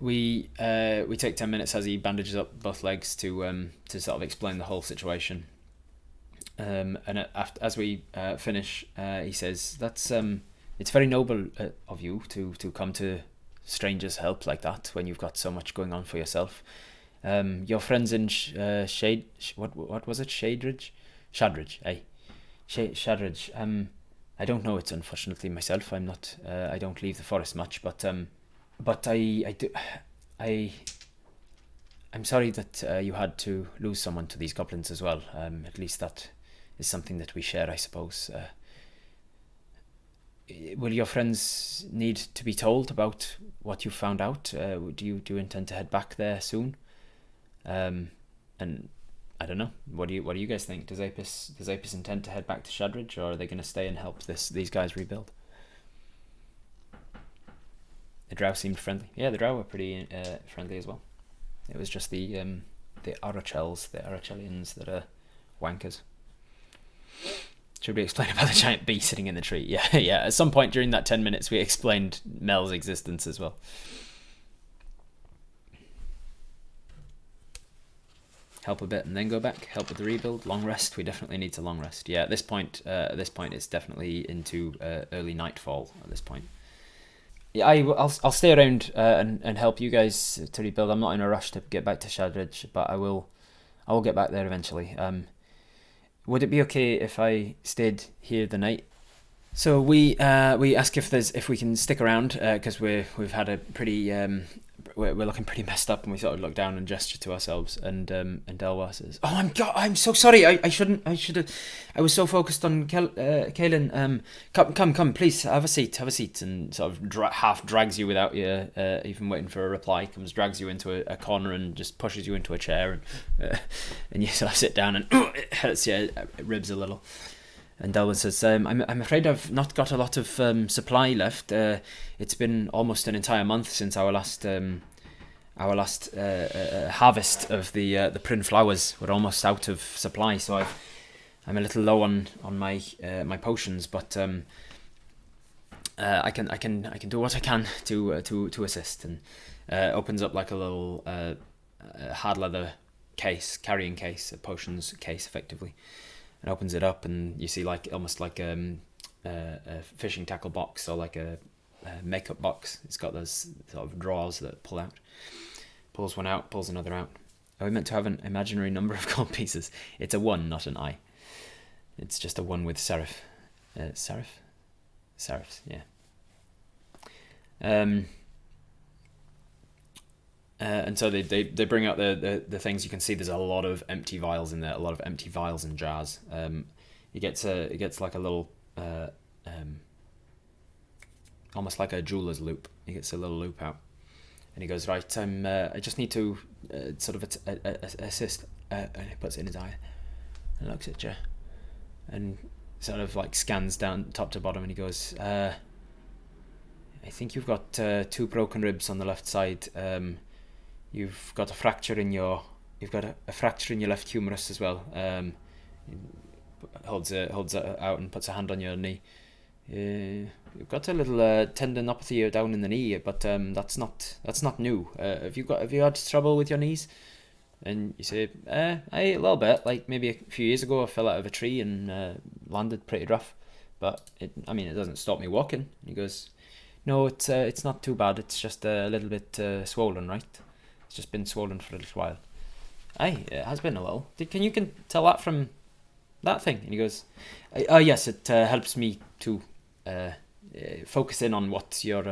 We take 10 minutes as he bandages up both legs to sort of explain the whole situation. And as we finish, he says, "That's it's very noble of you to come to strangers' help like that when you've got so much going on for yourself. Your friends in what was it? Shadridge, eh? Shadridge. I don't know it, unfortunately, myself. I'm not. I don't leave the forest much, but I do. I'm sorry that you had to lose someone to these goblins as well. At least that is something that we share, I suppose. Will your friends need to be told about what you found out? Do you intend to head back there soon? And I don't know. What do you guys think? Does Apis intend to head back to Shadridge, or are they going to stay and help these guys rebuild? The drow seemed friendly. Yeah, the drow were pretty friendly as well. It was just the Arachelians that are wankers. Should we explain about the giant bee sitting in the tree? Yeah. At some point during that 10 minutes, we explained Mel's existence as well. Help a bit and then go back. Help with the rebuild. Long rest. We definitely need to long rest. Yeah, at this point, it's definitely into early nightfall. At this point, Yeah, I'll stay around and help you guys to rebuild. I'm not in a rush to get back to Shadridge, but I will get back there eventually. Would it be okay if I stayed here the night? So we ask if we can stick around because we've had a pretty we're looking pretty messed up, and we sort of look down and gesture to ourselves, and Delwa says, "Oh, I'm so sorry. I should have. I was so focused on Kaelin. Come, please have a seat, and sort of half drags you without you even waiting for a reply. Drags you into a corner and just pushes you into a chair, and you sort of sit down, and it hurts your ribs a little." And Delwyn says, I'm afraid I've not got a lot of supply left. It's been almost an entire month since our last harvest of the Pryn flowers. We're almost out of supply, so I'm a little low on my my potions, but I can do what I can to assist. And opens up like a little hard leather carrying case, a potions case, effectively. And opens it up, and you see like almost like a fishing tackle box, or like a makeup box. It's got those sort of drawers that pull out. Pulls one out, pulls another out. Are we meant to have an imaginary number of gold pieces? It's a 1, not an I. It's just a 1 with serif. Serifs, yeah. And so they bring out the things. You can see there's a lot of empty vials in there, a lot of empty vials and jars. It gets like a little almost like a jeweler's loop. He gets a little loop out, and he goes, right, I just need to sort of assist, and he puts it in his eye and looks at you and sort of like scans down top to bottom, and he goes, I think you've got 2 broken ribs on the left side. You've got a fracture in your left humerus as well. Holds it out and puts a hand on your knee. You've got a little tendinopathy down in the knee, but that's not new. Have you had trouble with your knees? And you say, a little bit. Like maybe a few years ago, I fell out of a tree and landed pretty rough. But it doesn't stop me walking. And he goes, no, it's not too bad. It's just a little bit swollen, right? It's just been swollen for a little while. Aye, it has been a little. Can you tell that from that thing? And he goes, yes, it helps me to focus in on what's your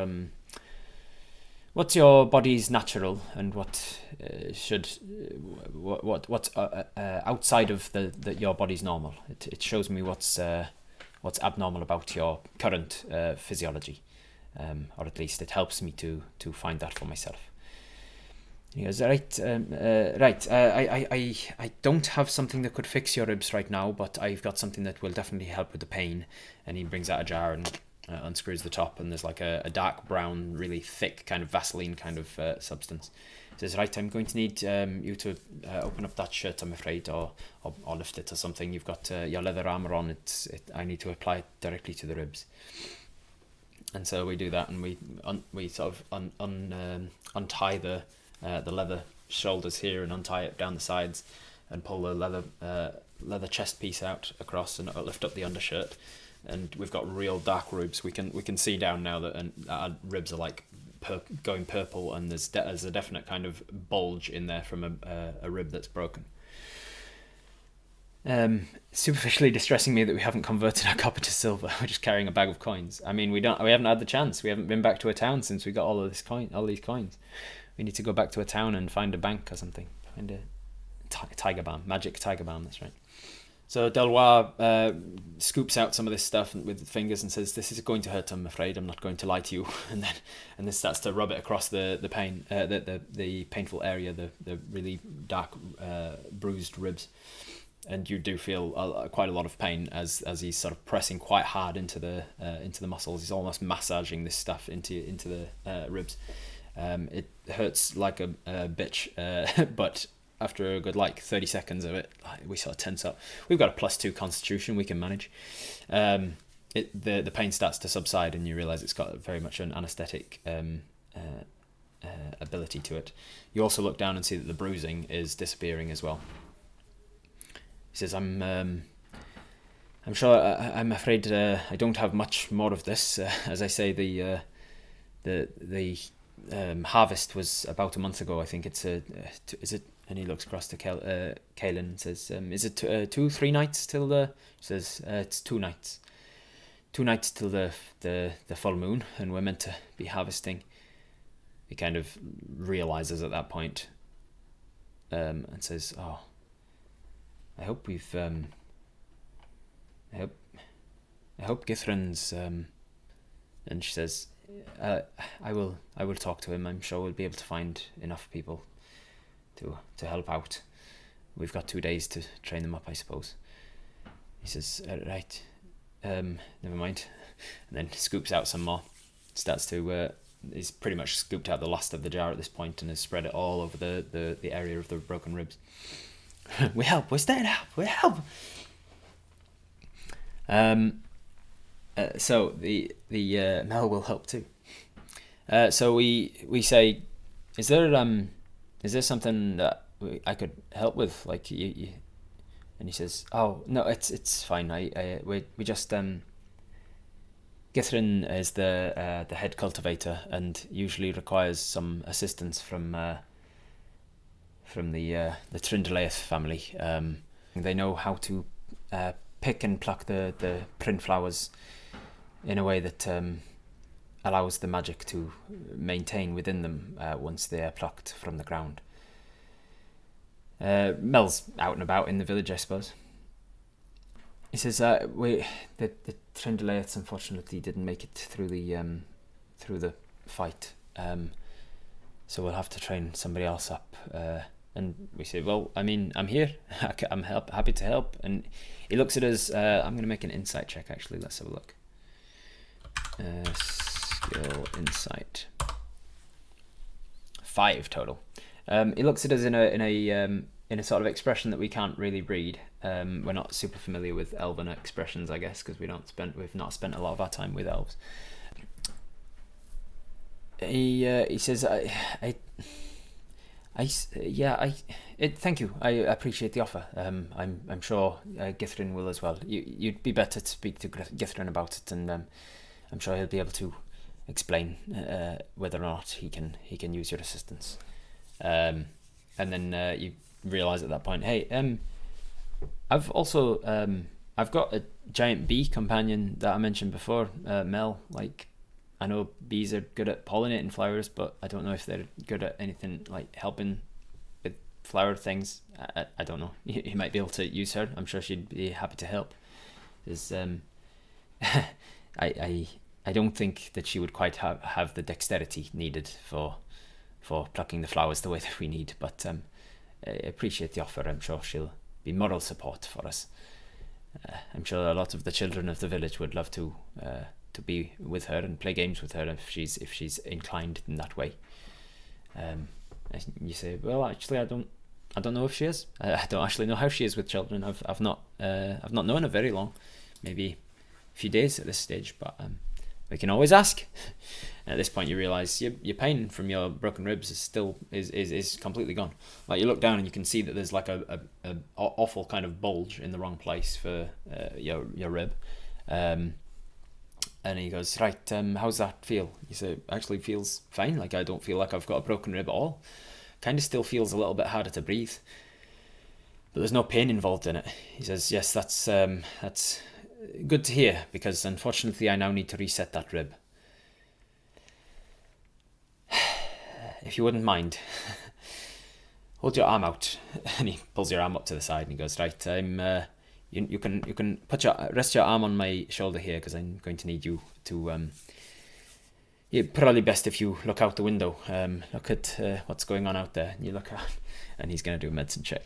body's natural, and what's outside of your body's normal. It shows me what's abnormal about your current physiology, or at least it helps me to find that for myself. He goes, right. I don't have something that could fix your ribs right now, but I've got something that will definitely help with the pain. And he brings out a jar and unscrews the top, and there's like a dark brown, really thick kind of Vaseline kind of substance. He says, right, I'm going to need you to open up that shirt, I'm afraid, or lift it or something. You've got your leather armor on. I need to apply it directly to the ribs. And so we do that, and we sort of untie the leather shoulders here and untie it down the sides, and pull the leather chest piece out across, and lift up the undershirt. And we've got real dark ribs. We can see down now that our ribs are like going purple, and there's a definite kind of bulge in there from a rib that's broken. Superficially distressing me that we haven't converted our copper to silver. We're just carrying a bag of coins. I mean, we haven't had the chance. We haven't been back to a town since we got all these coins. We need to go back to a town and find a bank or something. Find a tiger balm, magic tiger balm. That's right. So Delwa scoops out some of this stuff with fingers and says, "This is going to hurt. I'm afraid. I'm not going to lie to you." And then starts to rub it across the pain, the painful area, the really dark bruised ribs. And you do feel quite a lot of pain as he's sort of pressing quite hard into the muscles. He's almost massaging this stuff into the ribs. It hurts like a bitch, but after a good 30 seconds of it, we sort of tense up. We've got a +2 constitution, we can manage. The pain starts to subside, and you realise it's got very much an anaesthetic ability to it. You also look down and see that the bruising is disappearing as well. He says, I'm sure, I'm afraid I don't have much more of this. As I say, the the harvest was about a month ago. I think it's is it? And he looks across to Kaelin and says, "Is it 2-3 nights till the?" He says, "It's 2 nights. 2 nights till the full moon, and we're meant to be harvesting." He kind of realizes at that point, and says, "Oh, I hope we've I hope Githrin's." And she says, I will talk to him. I'm sure we'll be able to find enough people to help out. We've got 2 days to train them up, I suppose." He says, "Right, never mind," and then scoops out some more. Starts to he's pretty much scooped out the last of the jar at this point and has spread it all over the area of the broken ribs. "We help. We're staying up. We help." So the Mel will help too. So we say, is there something that I could help with? Like you? And he says, "Oh no, it's fine. We just Githrin is the head cultivator and usually requires some assistance from the Trindleith family. They know how to pick and pluck the print flowers in a way that allows the magic to maintain within them once they are plucked from the ground." Mel's out and about in the village, I suppose. He says, the Trindleiths unfortunately didn't make it through the fight, so we'll have to train somebody else up." And we say, "Well, I mean, I'm here. I'm happy to help." And he looks at us. I'm going to make an insight check, actually. Let's have a look. Skill insight. 5 total. He looks at us in a sort of expression that we can't really read. We're not super familiar with elven expressions, I guess, because we've not spent a lot of our time with elves. He says, thank you. I appreciate the offer. I'm sure Githrin will as well. You'd be better to speak to Githrin about it, and I'm sure he'll be able to explain whether or not he can use your assistance. And then you realise at that point, hey, I've also I've got a giant bee companion that I mentioned before, Mel. Like, I know bees are good at pollinating flowers, but I don't know if they're good at anything like helping with flower things. I don't know. You might be able to use her. I'm sure she'd be happy to help. There's I don't think that she would quite have the dexterity needed for plucking the flowers the way that we need, but I appreciate the offer. I'm sure she'll be moral support for us. I'm sure a lot of the children of the village would love to be with her and play games with her if she's inclined in that way. You say, well, actually, I don't know if she is. I don't actually know how she is with children. I've not known her very long, maybe a few days at this stage, but we can always ask. At this point, you realise your pain from your broken ribs is completely gone. Like, you look down and you can see that there's like a awful kind of bulge in the wrong place for your rib. And he goes, right, how's that feel? You say, actually feels fine. Like, I don't feel like I've got a broken rib at all. Kind of still feels a little bit harder to breathe, but there's no pain involved in it. He says, yes, that's good to hear, because unfortunately I now need to reset that rib. If you wouldn't mind, hold your arm out. And he pulls your arm up to the side and he goes, right, you can rest your arm on my shoulder here, because I'm going to need you to probably best if you look out the window. Look at what's going on out there. And you look out, and he's going to do a medicine check.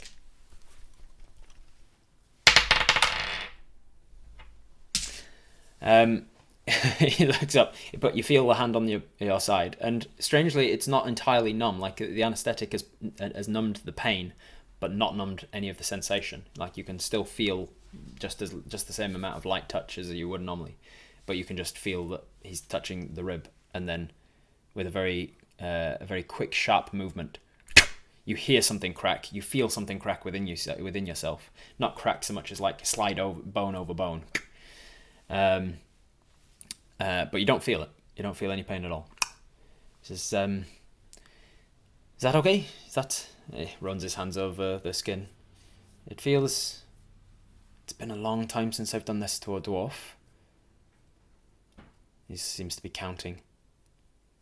He looks up, but you feel the hand on your side, and strangely, it's not entirely numb. Like, the anaesthetic has numbed the pain, but not numbed any of the sensation. Like, you can still feel just the same amount of light touch as you would normally, but you can just feel that he's touching the rib, and then with a very quick, sharp movement, you hear something crack. You feel something crack within yourself. Not crack so much as like slide over bone over bone. But you don't feel it. You don't feel any pain at all. He says, is that okay? Is that... He runs his hands over the skin. It feels... It's been a long time since I've done this to a dwarf. He seems to be counting.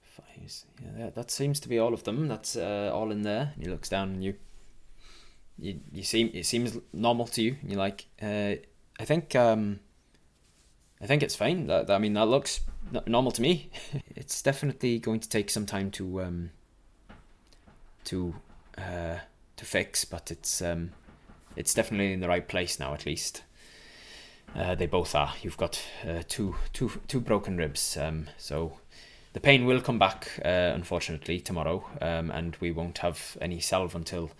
5. Yeah, that seems to be all of them. That's all in there. And he looks down and it seems normal to you. And you're like, I think it's fine. That looks normal to me. It's definitely going to take some time to fix, but it's definitely in the right place now, at least. They both are. You've got two broken ribs, so the pain will come back, unfortunately, tomorrow, and we won't have any salve until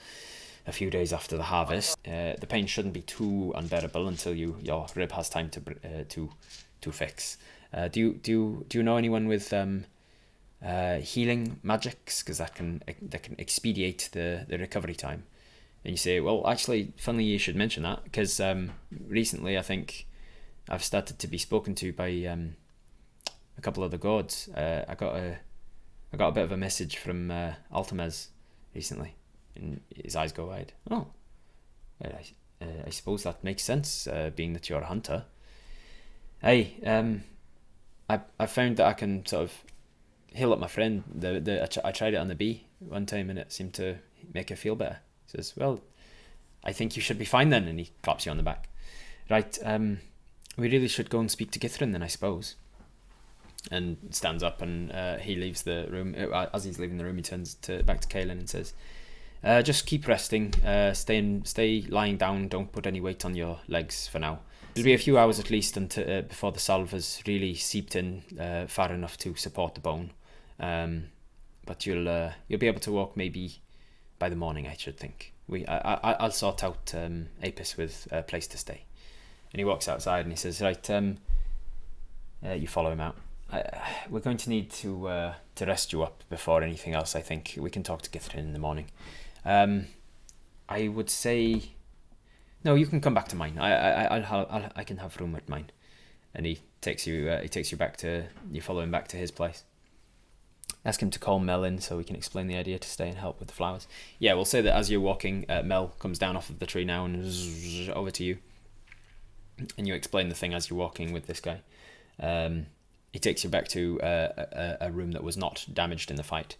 a few days after the harvest. The pain shouldn't be too unbearable until your rib has time to fix. Do you know anyone with healing magics? Because that can expedite the recovery time. And you say, well, actually, funnily you should mention that, because recently I think I've started to be spoken to by a couple of the gods. I got a bit of a message from Altamez recently, and his eyes go wide. Oh, I suppose that makes sense, being that you're a hunter. Hey, I found that I can sort of heal up my friend. I tried it on the bee one time, and it seemed to make her feel better. Says, well, I think you should be fine then, and he claps you on the back. Right, we really should go and speak to Githrin then, I suppose. And stands up, and he leaves the room. As he's leaving the room, he turns back to Kaelin and says, just keep resting, stay lying down, don't put any weight on your legs for now. It'll be a few hours at least until before the salve has really seeped in far enough to support the bone. But you'll be able to walk maybe by the morning, I should think. I'll sort out Apis with a place to stay. And he walks outside and he says, right, you follow him out. We're going to need to rest you up before anything else, I think. We can talk to Githrin in the morning. I would say... No, you can come back to mine. I can have room at mine. And he takes you back to... You follow him back to his place. Ask him to call Mel in so we can explain the idea to stay and help with the flowers. Yeah, we'll say that as you're walking, Mel comes down off of the tree now and over to you. And you explain the thing as you're walking with this guy. He takes you back to a room that was not damaged in the fight.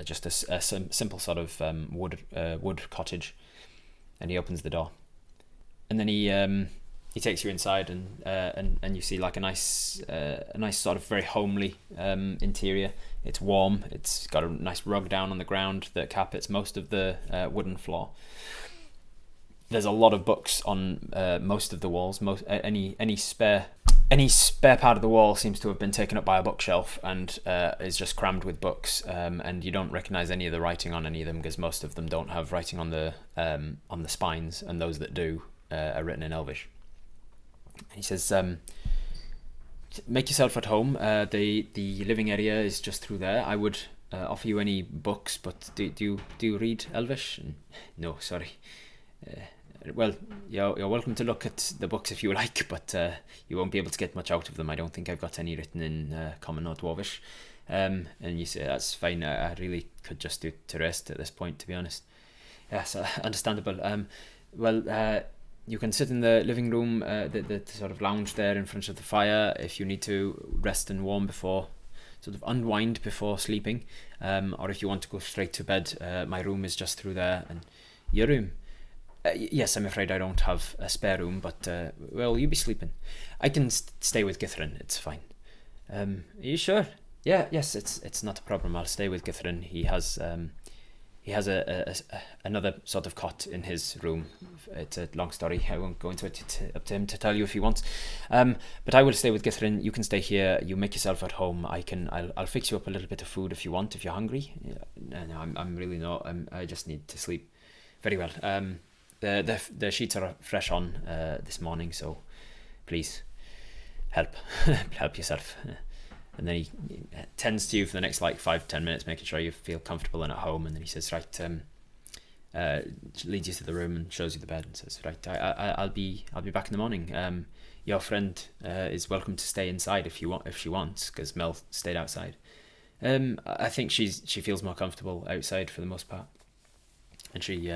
Just a simple sort of wood cottage. And he opens the door. And then he takes you inside, and you see like a nice sort of very homely interior. It's warm. It's got a nice rug down on the ground that carpets most of the wooden floor. There's a lot of books on most of the walls. Any spare part of the wall seems to have been taken up by a bookshelf and is just crammed with books. And you don't recognise any of the writing on any of them because most of them don't have writing on the spines, and those that do are written in Elvish. He says, make yourself at home. The living area is just through there. I would offer you any books, but do you read Elvish? No, sorry. Well, you're welcome to look at the books if you like, but you won't be able to get much out of them. I don't think I've got any written in Common or Dwarvish. And you say, that's fine. I really could just do to rest at this point, to be honest. Yes, understandable. You can sit in the living room, the sort of lounge there in front of the fire if you need to rest and warm before, sort of unwind before sleeping. Or if you want to go straight to bed, my room is just through there. And your room? Yes, I'm afraid I don't have a spare room, but, well, you be sleeping. I can stay with Githrin, it's fine. Are you sure? Yes, it's not a problem. I'll stay with Githrin. He has another sort of cot in his room. It's a long story. I won't go into it. It's up to him to tell you if he wants. But I will stay with Githrin. You can stay here. You make yourself at home. I'll fix you up a little bit of food if you want. If you're hungry. No, I'm really not. I just need to sleep. Very well. The sheets are fresh on this morning, so please help yourself. And then he tends to you for the next like 5-10 minutes, making sure you feel comfortable and at home. And then he says, right, leads you to the room and shows you the bed and says, right, I'll be back in the morning. Your friend is welcome to stay inside if she wants, because Mel stayed outside. I think she feels more comfortable outside for the most part, and she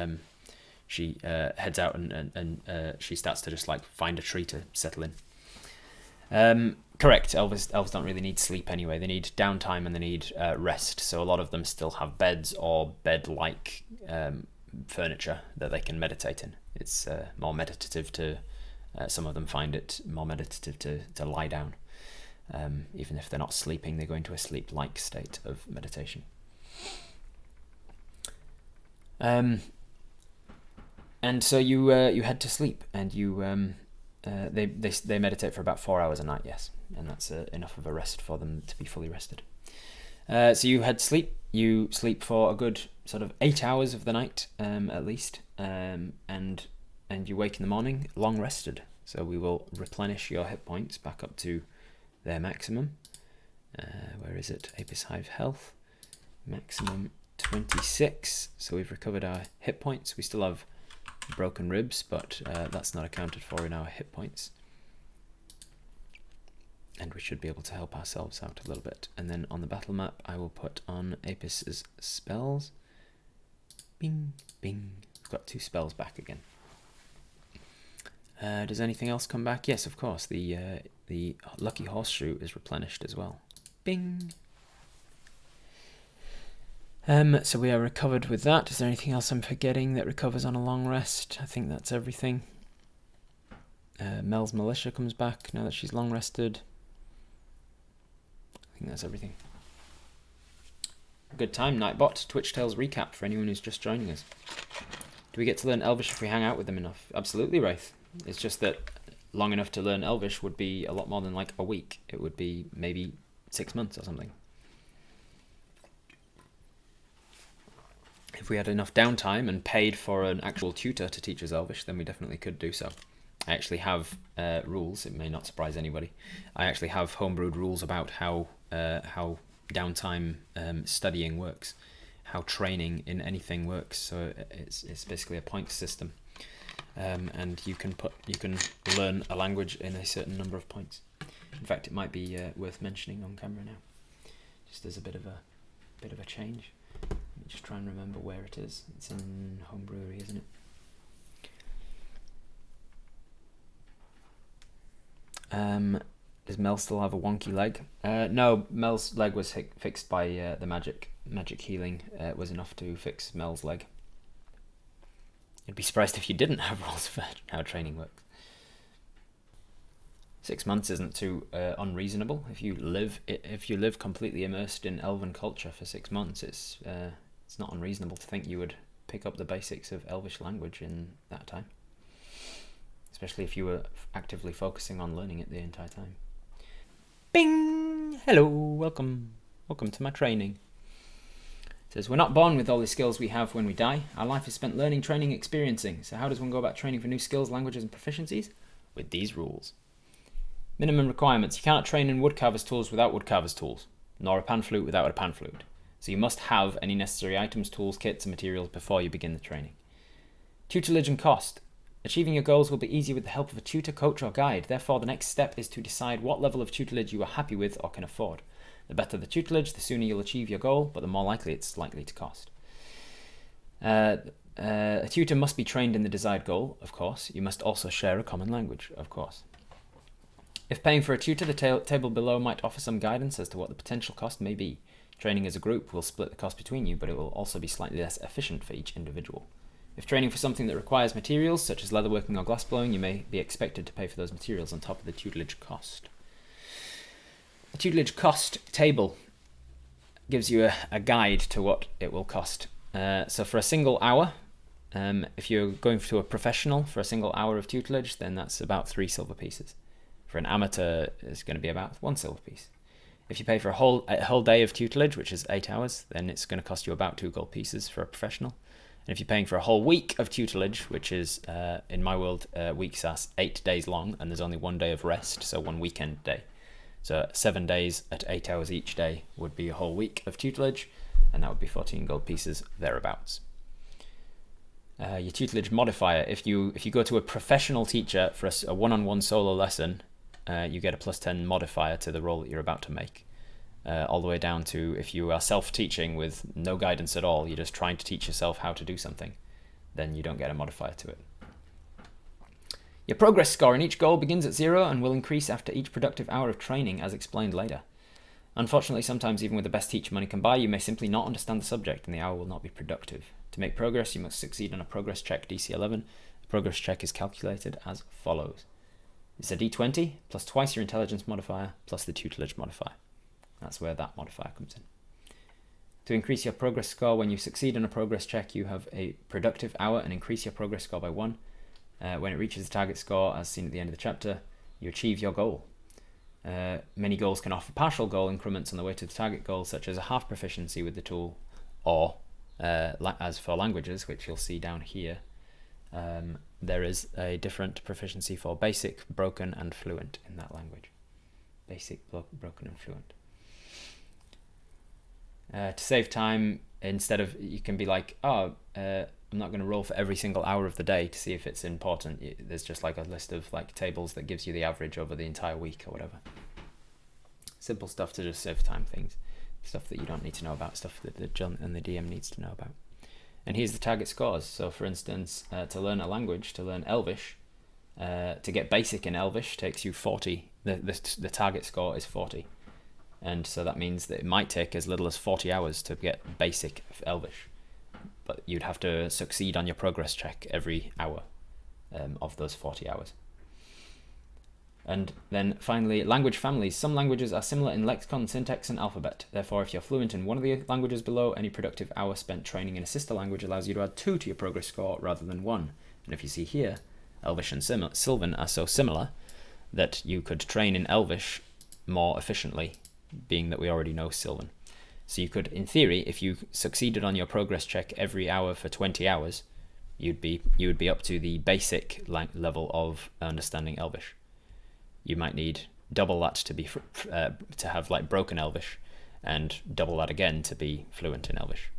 heads out and she starts to just like find a tree to settle in. Correct. Elves don't really need sleep anyway. They need downtime and they need rest. So a lot of them still have beds or bed-like furniture that they can meditate in. It's more meditative to. Some of them find it more meditative to lie down. Even if they're not sleeping, they go into a sleep-like state of meditation. And so you head to sleep, and they meditate for about 4 hours a night, yes, and that's enough of a rest for them to be fully rested. So you head to sleep. You sleep for a good sort of 8 hours of the night, at least, and you wake in the morning long rested. So we will replenish your hit points back up to their maximum. Where is it? Apis Hive Health. Maximum 26. So we've recovered our hit points. We still have broken ribs, but that's not accounted for in our hit points. And we should be able to help ourselves out a little bit. And then on the battle map, I will put on Apis's spells. Bing, bing. We've got 2 spells back again. Does anything else come back? Yes, of course. The Lucky Horseshoe is replenished as well. Bing. So we are recovered with that. Is there anything else I'm forgetting that recovers on a long rest? I think that's everything. Mel's Militia comes back now that she's long rested. I think that's everything. Good time, Nightbot. Twitch Tales recap for anyone who's just joining us. Do we get to learn Elvish if we hang out with them enough? Absolutely, Wraith. It's just that long enough to learn Elvish would be a lot more than like a week. It would be maybe 6 months or something. If we had enough downtime and paid for an actual tutor to teach us Elvish, then we definitely could do so. I actually have rules. It may not surprise anybody. I actually have homebrewed rules about how downtime studying works, how training in anything works. So it's basically a points system, and you can learn a language in a certain number of points. In fact, it might be worth mentioning on camera now, just as a bit of a change. Let me just try and remember where it is. It's in Homebrewery, isn't it? Does Mel still have a wonky leg? No, Mel's leg was fixed by the magic healing. Was enough to fix Mel's leg. I'd be surprised if you didn't have rules for how training works. 6 months isn't too unreasonable. If you live completely immersed in elven culture for 6 months, it's not unreasonable to think you would pick up the basics of Elvish language in that time. Especially if you were actively focusing on learning it the entire time. Bing! Hello, welcome to my training. It says, we're not born with all the skills we have when we die. Our life is spent learning, training, experiencing. So how does one go about training for new skills, languages and proficiencies? With these rules. Minimum requirements. You cannot train in woodcarver's tools without woodcarver's tools, nor a pan flute without a pan flute. So you must have any necessary items, tools, kits and materials before you begin the training. Tutelage and cost. Achieving your goals will be easier with the help of a tutor, coach or guide. Therefore, the next step is to decide what level of tutelage you are happy with or can afford. The better the tutelage, the sooner you'll achieve your goal, but the more likely it's likely to cost. A tutor must be trained in the desired goal, of course. You must also share a common language, of course. If paying for a tutor, the table below might offer some guidance as to what the potential cost may be. Training as a group will split the cost between you, but it will also be slightly less efficient for each individual. If training for something that requires materials, such as leatherworking or glassblowing, you may be expected to pay for those materials on top of the tutelage cost. The tutelage cost table gives you a guide to what it will cost. So for a single hour, if you're going to a professional for a single hour of tutelage, then that's about 3 silver pieces. For an amateur, it's going to be about 1 silver piece. If you pay for a whole day of tutelage, which is 8 hours, then it's going to cost you about 2 gold pieces for a professional. And if you're paying for a whole week of tutelage, which is, in my world, weeks are 8 days long, and there's only 1 day of rest, so 1 weekend day. So 7 days at 8 hours each day would be a whole week of tutelage, and that would be 14 gold pieces thereabouts. Your tutelage modifier, if you go to a professional teacher for a one-on-one solo lesson, you get a +10 modifier to the roll that you're about to make. all the way down to if you are self-teaching with no guidance at all, you're just trying to teach yourself how to do something, then you don't get a modifier to it. Your progress score in each goal begins at 0 and will increase after each productive hour of training, as explained later. Unfortunately, sometimes even with the best teacher money can buy, you may simply not understand the subject and the hour will not be productive. To make progress, you must succeed on a progress check DC 11. The progress check is calculated as follows. It's a D20 plus twice your intelligence modifier plus the tutelage modifier. That's where that modifier comes in. To increase your progress score, when you succeed on a progress check, you have a productive hour and increase your progress score by 1. When it reaches the target score, as seen at the end of the chapter, you achieve your goal. Many goals can offer partial goal increments on the way to the target goal, such as a half proficiency with the tool, or, as for languages, which you'll see down here, there is a different proficiency for basic, broken, and fluent in that language. Basic, broken, and fluent. To save time, instead of, you can be like, I'm not going to roll for every single hour of the day to see if it's important. There's just like a list of like tables that gives you the average over the entire week or whatever. Simple stuff to just save time things. Stuff that you don't need to know about, stuff that the John and the DM needs to know about. And here's the target scores. So for instance, to learn a language, to learn Elvish, to get basic in Elvish takes you 40. The target score is 40. And so that means that it might take as little as 40 hours to get basic Elvish. But you'd have to succeed on your progress check every hour of those 40 hours. And then finally, language families. Some languages are similar in lexicon, syntax, and alphabet. Therefore, if you're fluent in one of the languages below, any productive hour spent training in a sister language allows you to add 2 to your progress score rather than 1. And if you see here, Elvish and Sylvan are so similar that you could train in Elvish more efficiently, being that we already know Sylvan. So you could, in theory, if you succeeded on your progress check every hour for 20 hours, you would be up to the basic level of understanding Elvish. You might need double that to be to have like broken Elvish, and double that again to be fluent in Elvish.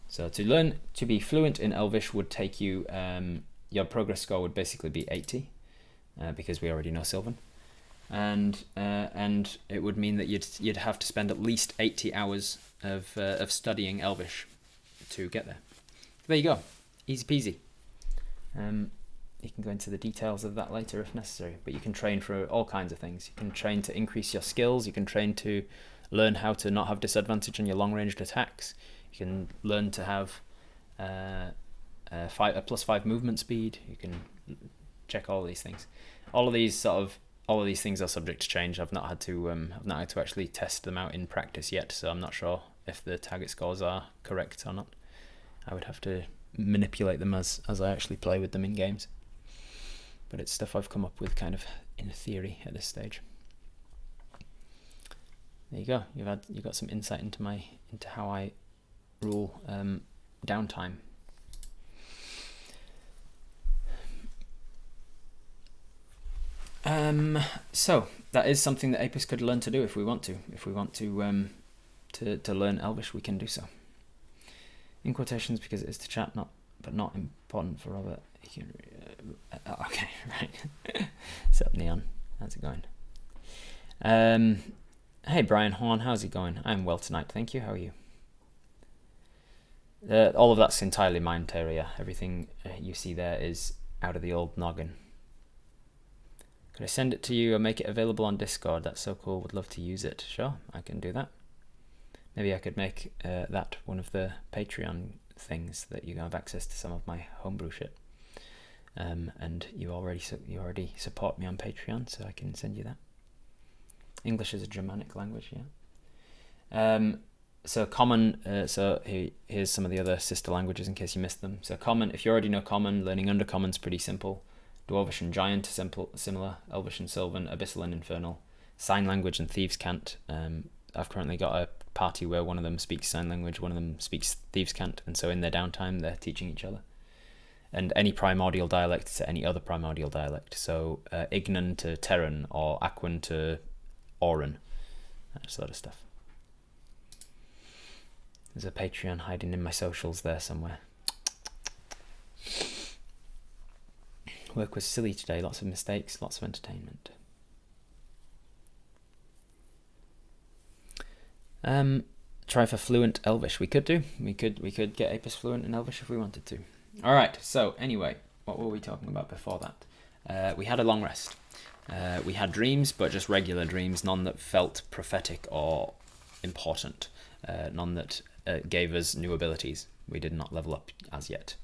So to learn to be fluent in Elvish would take you, your progress score would basically be 80, because we already know Sylvan. And it would mean that you'd have to spend at least 80 hours of studying Elvish to get there. There you go, easy peasy. You can go into the details of that later if necessary, but you can train for all kinds of things. You can train to increase your skills. You can train to learn how to not have disadvantage on your long-ranged attacks. You can learn to have a +5 movement speed. You can check all these things. All of these things are subject to change. I've not had to actually test them out in practice yet, so I'm not sure if the target scores are correct or not. I would have to manipulate them as I actually play with them in games. But it's stuff I've come up with kind of in theory at this stage. There you go. You've got some insight into how I rule downtime. So that is something that Apis could learn to do if we want to. If we want to learn Elvish, we can do so. In quotations because it is to chat, but not important for Robert. Okay, right. What's up, Neon? How's it going? Hey, Brian Horn, how's it going? I'm well tonight, thank you. How are you? All of that's entirely mind area. Everything you see there is out of the old noggin. Could I send it to you or make it available on Discord? That's so cool. Would love to use it. Sure, I can do that. Maybe I could make that one of the Patreon things that you have access to some of my homebrew shit. And you already support me on Patreon, so I can send you that. English is a Germanic language, yeah. So Common. So here's some of the other sister languages in case you missed them. So Common. If you already know Common, learning Undercommon's pretty simple. Dwarvish and Giant are similar. Elvish and Sylvan, Abyssal and Infernal. Sign language and Thieves' Cant. I've currently got a party where one of them speaks sign language, one of them speaks Thieves' Cant, and so in their downtime they're teaching each other. And any primordial dialect to any other primordial dialect. So Ignan to Terran, or Aquan to Auran. That sort of stuff. There's a Patreon hiding in my socials there somewhere. Work was silly today, lots of mistakes, lots of entertainment. Try for fluent Elvish. We could do. We could get Apis fluent in Elvish if we wanted to. All right. So anyway, what were we talking about before that? We had a long rest. We had dreams, but just regular dreams, none that felt prophetic or important, none that gave us new abilities. We did not level up as yet.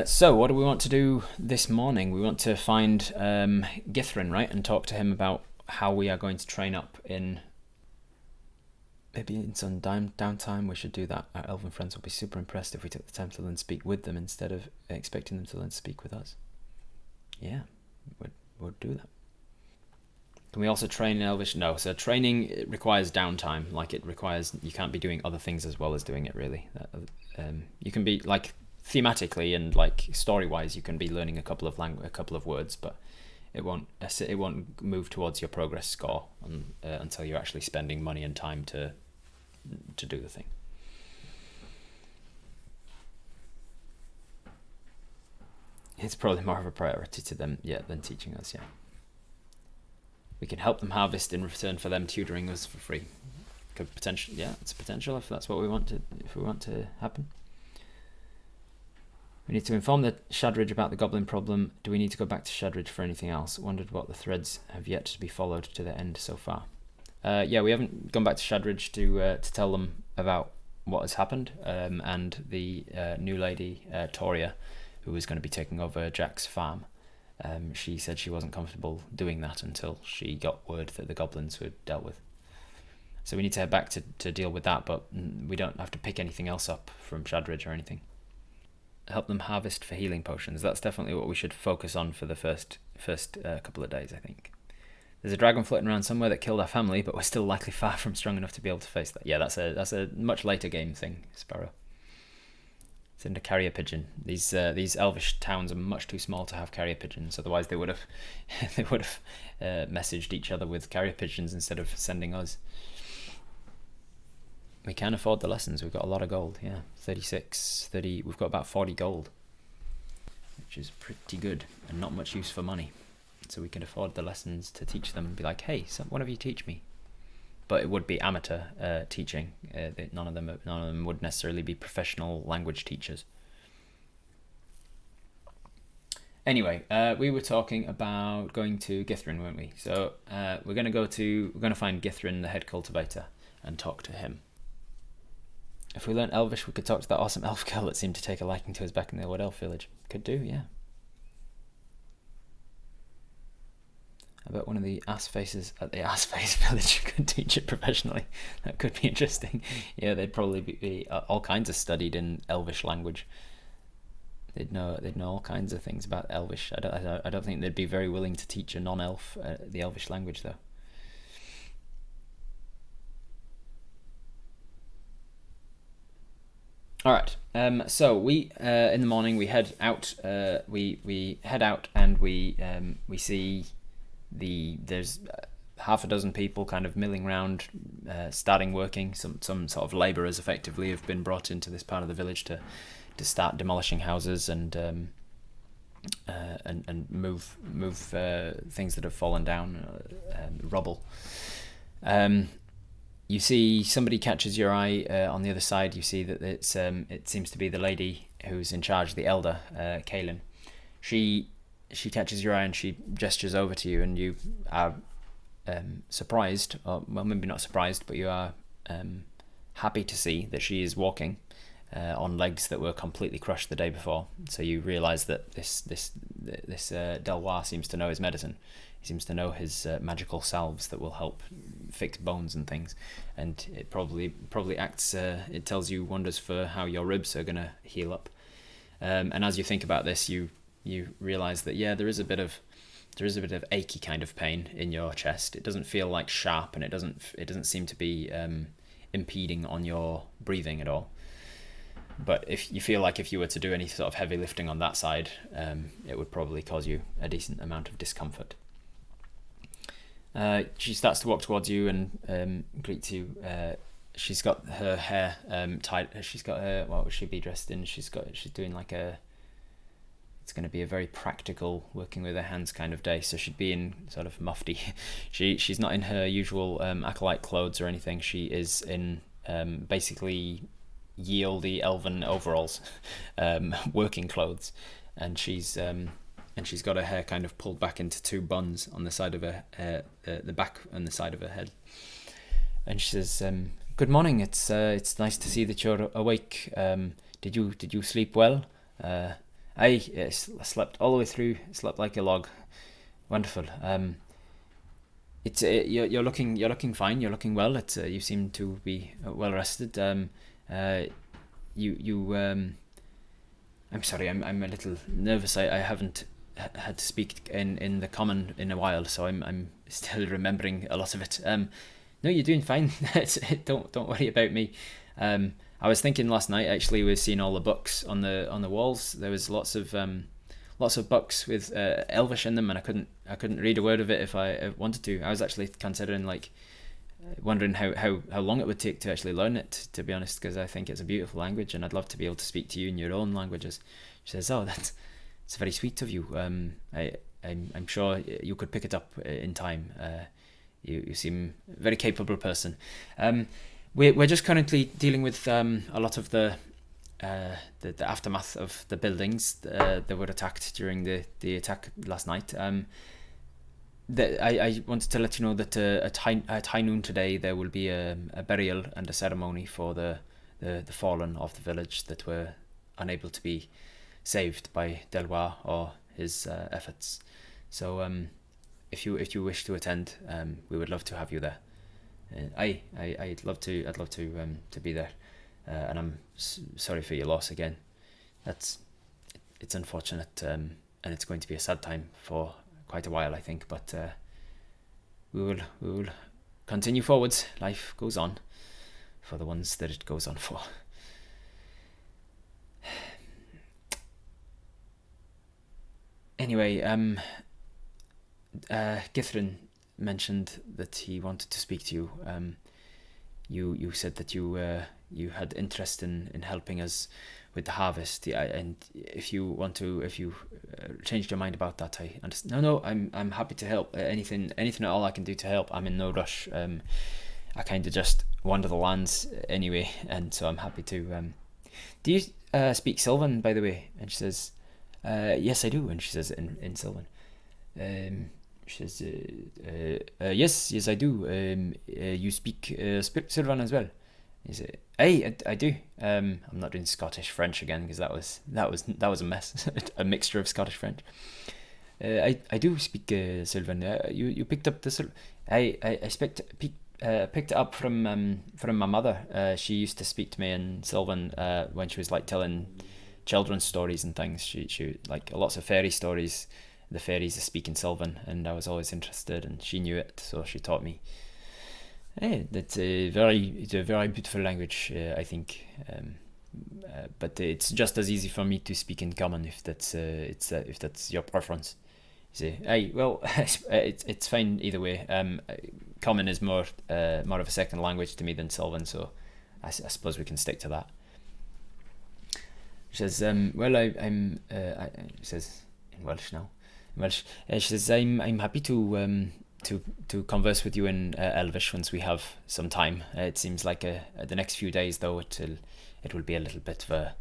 So what do we want to do this morning? We want to find Githrin, right, and talk to him about how we are going to train up in... Maybe in some downtime. We should do that. Our elven friends will be super impressed if we took the time to learn speak with them instead of expecting them to learn speak with us. Yeah, we'll do that. Can we also train in Elvish? No. So training, it requires downtime. Like, it requires... You can't be doing other things as well as doing it, really. You can be, like, thematically and, like, story-wise, you can be learning a couple of words, but it won't move towards your progress score until you're actually spending money and time to do the thing. It's probably more of a priority to them, than teaching us, We can help them harvest in return for them tutoring us for free. Could potentially, it's a potential if that's what we want to happen. We need to inform the Shadridge about the goblin problem. Do we need to go back to Shadridge for anything else? Wondered what the threads have yet to be followed to their end so far. We haven't gone back to Shadridge to tell them about what has happened, and the new lady, Toria, who was going to be taking over Jack's farm. She said she wasn't comfortable doing that until she got word that the goblins were dealt with. So we need to head back to deal with that, but we don't have to pick anything else up from Shadridge or anything. Help them harvest for healing potions. That's definitely what we should focus on for the first couple of days, I think. There's a dragon floating around somewhere that killed our family, but we're still likely far from strong enough to be able to face that. Yeah, that's a much later game thing, Sparrow. Send a carrier pigeon. These elvish towns are much too small to have carrier pigeons. Otherwise, they would have messaged each other with carrier pigeons instead of sending us. We can afford the lessons. We've got a lot of gold. 30. We've got about 40 gold, which is pretty good and not much use for money. So we can afford the lessons to teach them and be like, hey, one of you teach me. But it would be amateur teaching. None of them would necessarily be professional language teachers. Anyway, we were talking about going to Githrin, weren't we? So we're going to find Githrin, the head cultivator, and talk to him. If we learn Elvish, we could talk to that awesome elf girl that seemed to take a liking to us back in the Wood Elf village. Could do, yeah. I bet one of the ass faces at the ass face village could teach it professionally. That could be interesting. Yeah, they'd probably be all kinds of studied in Elvish language. They'd know all kinds of things about Elvish. I don't think they'd be very willing to teach a non-elf the Elvish language, though. All right. So we in the morning we head out. We head out and we see there's half a dozen people kind of milling around, starting working. Some sort of labourers effectively have been brought into this part of the village to start demolishing houses and move things that have fallen down, rubble. You see somebody catches your eye on the other side. You see that it seems to be the lady who's in charge, the elder, Kaelin. She catches your eye and she gestures over to you, and you are surprised, or well, maybe not surprised, but you are happy to see that she is walking on legs that were completely crushed the day before. So you realise that this Delwar seems to know his medicine. He seems to know his magical salves that will help fix bones and things, and it probably acts. It tells you wonders for how your ribs are going to heal up. And as you think about this, you realise that there is a bit of achy kind of pain in your chest. It doesn't feel like sharp, and it doesn't seem to be impeding on your breathing at all. But if you feel like if you were to do any sort of heavy lifting on that side, it would probably cause you a decent amount of discomfort. She starts to walk towards you and greets you. She's got her hair tied. She's got her. What would she be dressed in? She's doing like a it's going to be a very practical, working with her hands kind of day. So she'd be in sort of mufti. She's not in her usual acolyte clothes or anything. She is in basically ye olde elven overalls, working clothes, and she's got her hair kind of pulled back into two buns on the side of her the back and the side of her head. And she says, "Good morning. It's nice to see that you're awake. Did you sleep well?" I slept all the way through. Slept like a log. Wonderful. You're looking fine. You're looking well. You seem to be well rested. I'm sorry. I'm a little nervous. I haven't had to speak in the common in a while, so I'm still remembering a lot of it. No, you're doing fine. Don't worry about me. I was thinking last night, actually, we were seeing all the books on the walls. There was lots of books with Elvish in them, and I couldn't read a word of it if I wanted to. I was actually considering wondering how long it would take to actually learn it, to be honest, because I think it's a beautiful language, and I'd love to be able to speak to you in your own languages. She says, "Oh, it's very sweet of you. I'm sure you could pick it up in time. You seem a very capable person." We're just currently dealing with a lot of the aftermath of the buildings that were attacked during the attack last night. I wanted to let you know that at high noon today there will be a burial and a ceremony for the fallen of the village that were unable to be saved by Delwa or his efforts. So if you wish to attend, we would love to have you there. I'd love to be there, and I'm sorry for your loss again. It's unfortunate, and it's going to be a sad time for quite a while, I think. But we will continue forwards. Life goes on for the ones that it goes on for. Anyway, Githrin mentioned that he wanted to speak to you. You said that you had interest in helping us with the harvest. And if you changed your mind about that, I understand. No, I'm happy to help. Anything at all I can do to help. I'm in no rush. I kind of just wander the lands anyway, and so I'm happy to. Do you speak Sylvan, by the way? And she says, "Yes, I do." And she says in Sylvan. She says, yes, I do. You speak Sylvan as well. He said, "Hey, I do." I'm not doing Scottish French again because that was a mess, a mixture of Scottish French. I do speak Sylvan. You picked up the I picked it up from my mother. She used to speak to me in Sylvan when she was telling children's stories and things. She lots of fairy stories. The fairies speak in Sylvan, and I was always interested, and she knew it, so she taught me. It's a very beautiful language, I think. But it's just as easy for me to speak in common if that's your preference. You say, well, it's fine either way. Common is more of a second language to me than Sylvan, so I suppose we can stick to that. She says, she says in Welsh now. Welsh. She says, I'm happy to converse with you in Elvish once we have some time. It seems like the next few days, though, it will be a little bit of a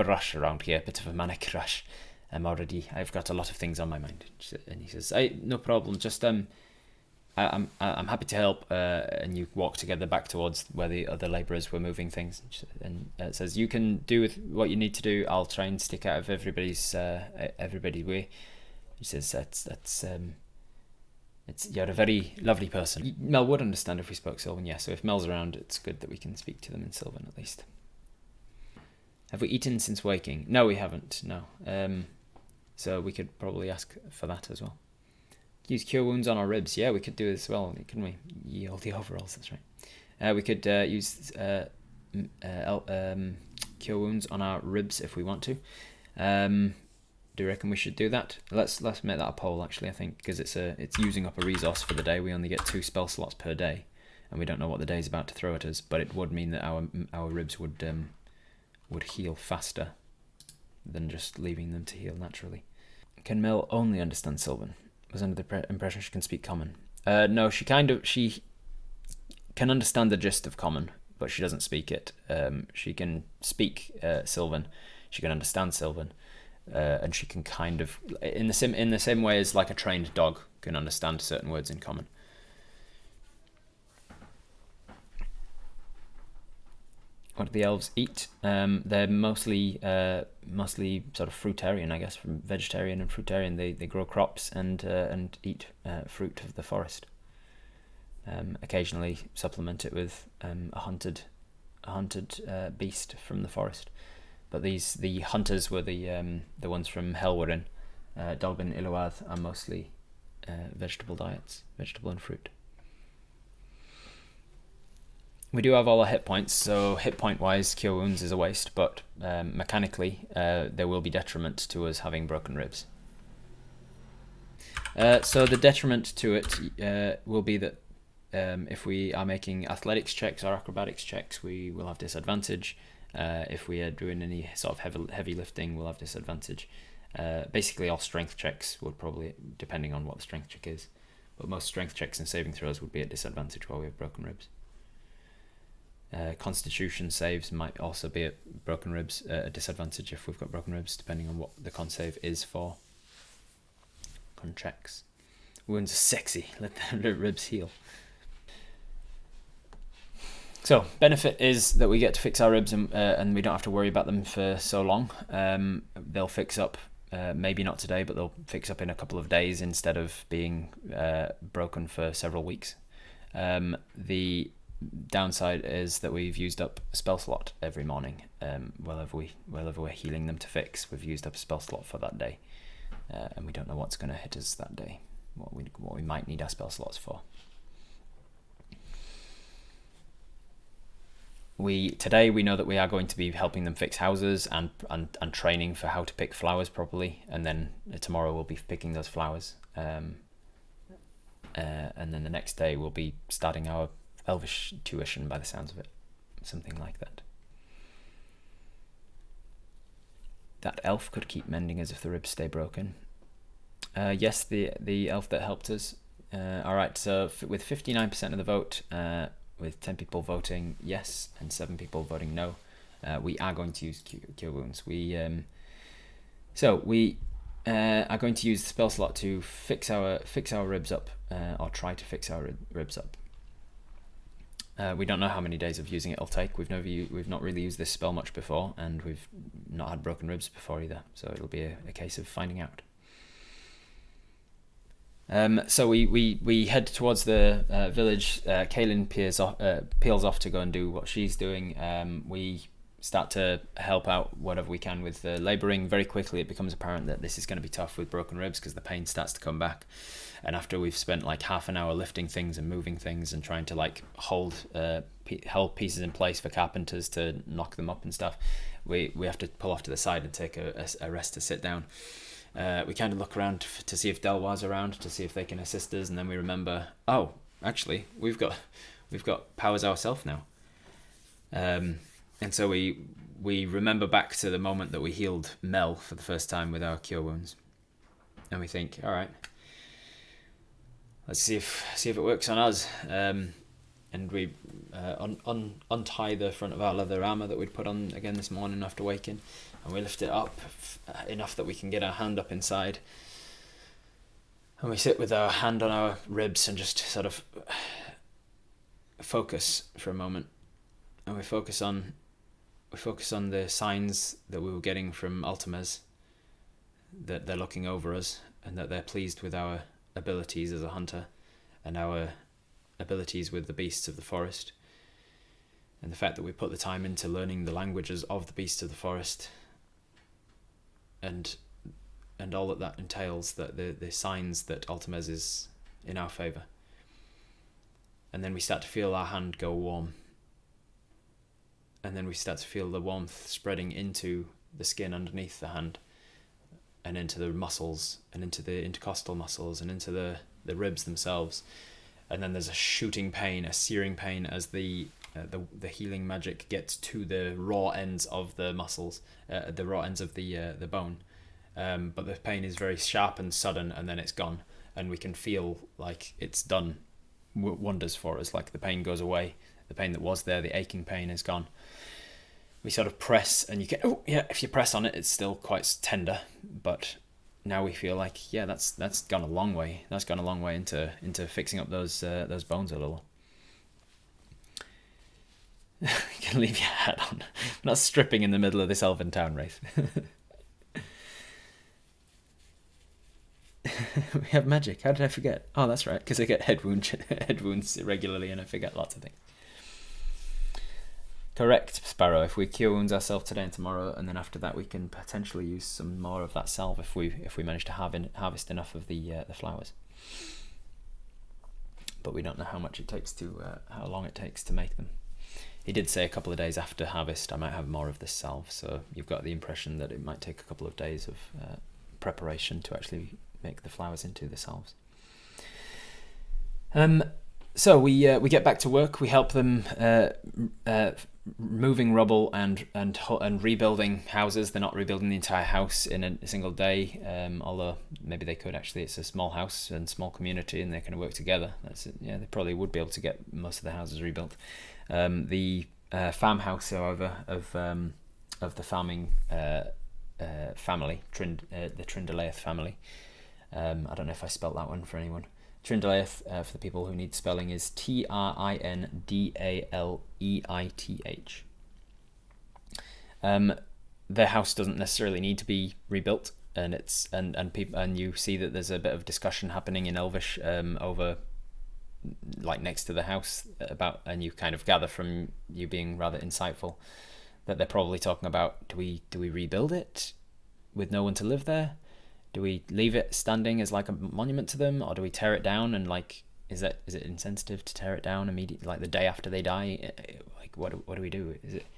rush around here, a bit of a manic rush. I've got a lot of things on my mind. And he says, no problem. Just I'm happy to help. And you walk together back towards where the other labourers were moving things. And it says, you can do with what you need to do. I'll try and stick out of everybody's way. He says you're a very lovely person. Mel would understand if we spoke Sylvan, yeah. So if Mel's around, it's good that we can speak to them in Sylvan at least. Have we eaten since waking? No, we haven't. No. So we could probably ask for that as well. Use cure wounds on our ribs. Yeah, we could do as well, couldn't we? Ye olde overalls. That's right. We could use cure wounds on our ribs if we want to. Do you reckon we should do that? Let's make that a poll, actually, I think, because it's using up a resource for the day. We only get 2 spell slots per day, and we don't know what the day's about to throw at us, but it would mean that our ribs would heal faster. than just leaving them to heal naturally. Can Mel only understand Sylvan? Was under the impression she can speak Common. No, she can understand the gist of Common, but she doesn't speak it. She can speak Sylvan. She can understand Sylvan, and she can kind of, in the same way as like a trained dog can understand certain words in Common. What do the elves eat? They're mostly sort of fruitarian, I guess, from vegetarian and fruitarian. They grow crops and eat fruit of the forest. Occasionally supplement it with a hunted beast from the forest. But the hunters were the ones from Helwerin, Dolbyn-Iluade, are mostly vegetable diets, vegetable and fruit. We do have all our hit points, so hit point wise, Cure Wounds is a waste, but mechanically there will be detriment to us having broken ribs. So the detriment to it will be that if we are making athletics checks or acrobatics checks, we will have disadvantage. If we are doing any sort of heavy lifting, we'll have disadvantage. Basically all strength checks would probably, depending on what the strength check is, but most strength checks and saving throws would be at disadvantage while we have broken ribs. Constitution saves might also be at broken ribs, a disadvantage if we've got broken ribs, depending on what the con save is for. Con checks. Wounds are sexy, let the ribs heal. So, benefit is that we get to fix our ribs and we don't have to worry about them for so long. They'll fix up, maybe not today, but they'll fix up in a couple of days instead of being broken for several weeks. The downside is that we've used up a spell slot every morning. Wherever we're healing them to fix, we've used up a spell slot for that day, and we don't know what's going to hit us that day. What we might need our spell slots for. Today we know that we are going to be helping them fix houses and training for how to pick flowers properly, and then tomorrow we'll be picking those flowers, and then the next day we'll be starting our Elvish tuition by the sounds of it, something like that. That elf could keep mending as if the ribs stay broken. Yes, the elf that helped us. All right, so with 59% of the vote, with 10 people voting yes and 7 people voting no, we are going to use Cure Wounds. We are going to use the spell slot to fix our ribs up, or try to fix our ribs up. We don't know how many days of using it will take. We've not really used this spell much before, and we've not had broken ribs before either. So it'll be a case of finding out. So we head towards the village. Kaylin peels off to go and do what she's doing. We start to help out whatever we can with the labouring. Very quickly it becomes apparent that this is going to be tough with broken ribs because the pain starts to come back. And after we've spent like half an hour lifting things and moving things and trying to like hold pieces in place for carpenters to knock them up and stuff, we have to pull off to the side and take a rest to sit down. We kind of look around to see if Delwar's around, to see if they can assist us, and then we remember, oh, actually, we've got powers ourselves now. And so we remember back to the moment that we healed Mel for the first time with our Cure Wounds, and we think, all right, let's see if it works on us. And we untie the front of our leather armor that we'd put on again this morning after waking, and we lift it up enough that we can get our hand up inside, and we sit with our hand on our ribs and just sort of focus for a moment, and we focus on the signs that we were getting from Ultimes, that they're looking over us and that they're pleased with our abilities as a hunter and our abilities with the beasts of the forest, and the fact that we put the time into learning the languages of the beasts of the forest, and all that entails, that the signs that Ultimes is in our favour. And then we start to feel our hand go warm, and then we start to feel the warmth spreading into the skin underneath the hand and into the muscles and into the intercostal muscles and into the ribs themselves. And then there's a shooting pain, a searing pain, as the the healing magic gets to the raw ends of the muscles, the raw ends of the bone. But the pain is very sharp and sudden, and then it's gone, and we can feel like it's done wonders for us. Like the pain goes away, the pain that was there, the aching pain is gone. We sort of press, and you get, oh yeah, if you press on it, it's still quite tender, but now we feel like, yeah, that's gone a long way. That's gone a long way into fixing up those bones a little. You can leave your hat on. I'm not stripping in the middle of this elven town race. We have magic. How did I forget? Oh, that's right, because I get head wounds regularly, and I forget lots of things. Correct, Sparrow. If we cure wounds ourselves today and tomorrow, and then after that we can potentially use some more of that salve if we manage to harvest enough of the flowers. But we don't know how long it takes to make them. He did say a couple of days after harvest I might have more of this salve, so you've got the impression that it might take a couple of days of preparation to actually make the flowers into the salves. So we get back to work. We help them moving rubble and rebuilding houses. They're not rebuilding the entire house in a single day, although maybe they could actually. It's a small house and small community, and they can work together. They probably would be able to get most of the houses rebuilt. The farmhouse, however, of the farming family, the Trindalayeth family. I don't know if I spelt that one for anyone. Trindalayeth, for the people who need spelling, is Trindaleith. Their house doesn't necessarily need to be rebuilt, and you see that there's a bit of discussion happening in Elvish over, like, next to the house and you kind of gather from you being rather insightful that they're probably talking about, do we rebuild it with no one to live there? Do we leave it standing as like a monument to them, or do we tear it down? And like, is it insensitive to tear it down immediately, like the day after they die? Like, what do we do?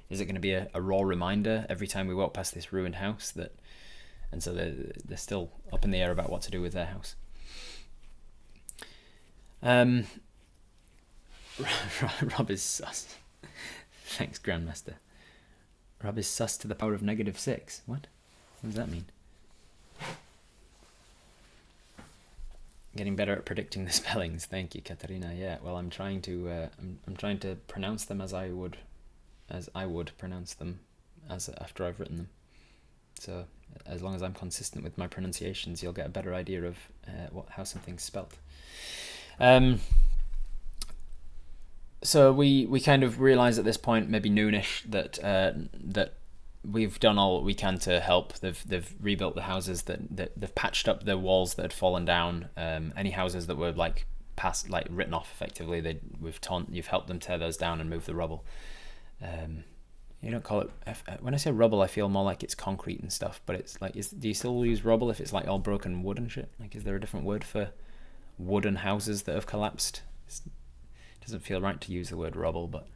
Is it going to be a raw reminder every time we walk past this ruined house and so they're still up in the air about what to do with their house. Rob is sus. Thanks, Grandmaster. Rob is sus to the power of -6. What does that mean? Getting better at predicting the spellings. Thank you, Katarina. Yeah, well, I'm trying to pronounce them as I would pronounce them after I've written them. So as long as I'm consistent with my pronunciations, you'll get a better idea of how something's spelt. So we kind of realise at this point, maybe noonish, that we've done all we can to help. They've rebuilt the houses, that they've patched up the walls that had fallen down. Any houses that were written off effectively, you've helped them tear those down and move the rubble. You don't call it, when I say rubble, I feel more like it's concrete and stuff, but it's like, do you still use rubble if it's like all broken wood and shit? Like, is there a different word for wooden houses that have collapsed? It doesn't feel right to use the word rubble, but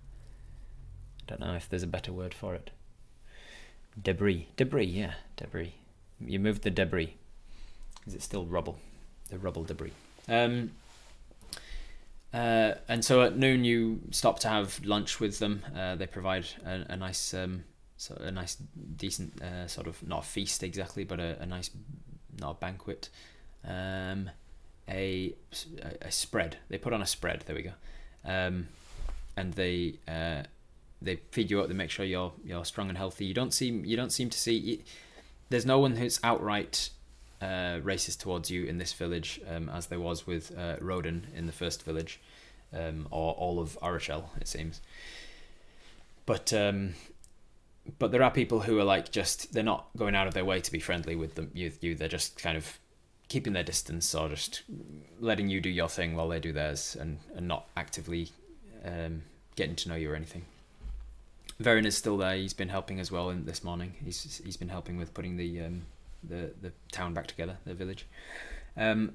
I don't know if there's a better word for it. Debris, yeah, debris. You moved the debris. Is it still rubble? The rubble debris. And so at noon you stop to have lunch with them. They provide a nice, decent sort of, not a feast exactly, but a nice, not a banquet. A spread. They put on a spread. There we go. And they feed you up. They make sure you're strong and healthy. You don't seem to see. There's no one who's outright racist towards you in this village, as there was with Roden in the first village, or all of Arachel, it seems. But there are people who are like, they're not going out of their way to be friendly with you. They're just kind of keeping their distance, or just letting you do your thing while they do theirs, and not actively getting to know you or anything. Verin is still there. He's been helping as well this morning. He's been helping with putting the town back together, the village. And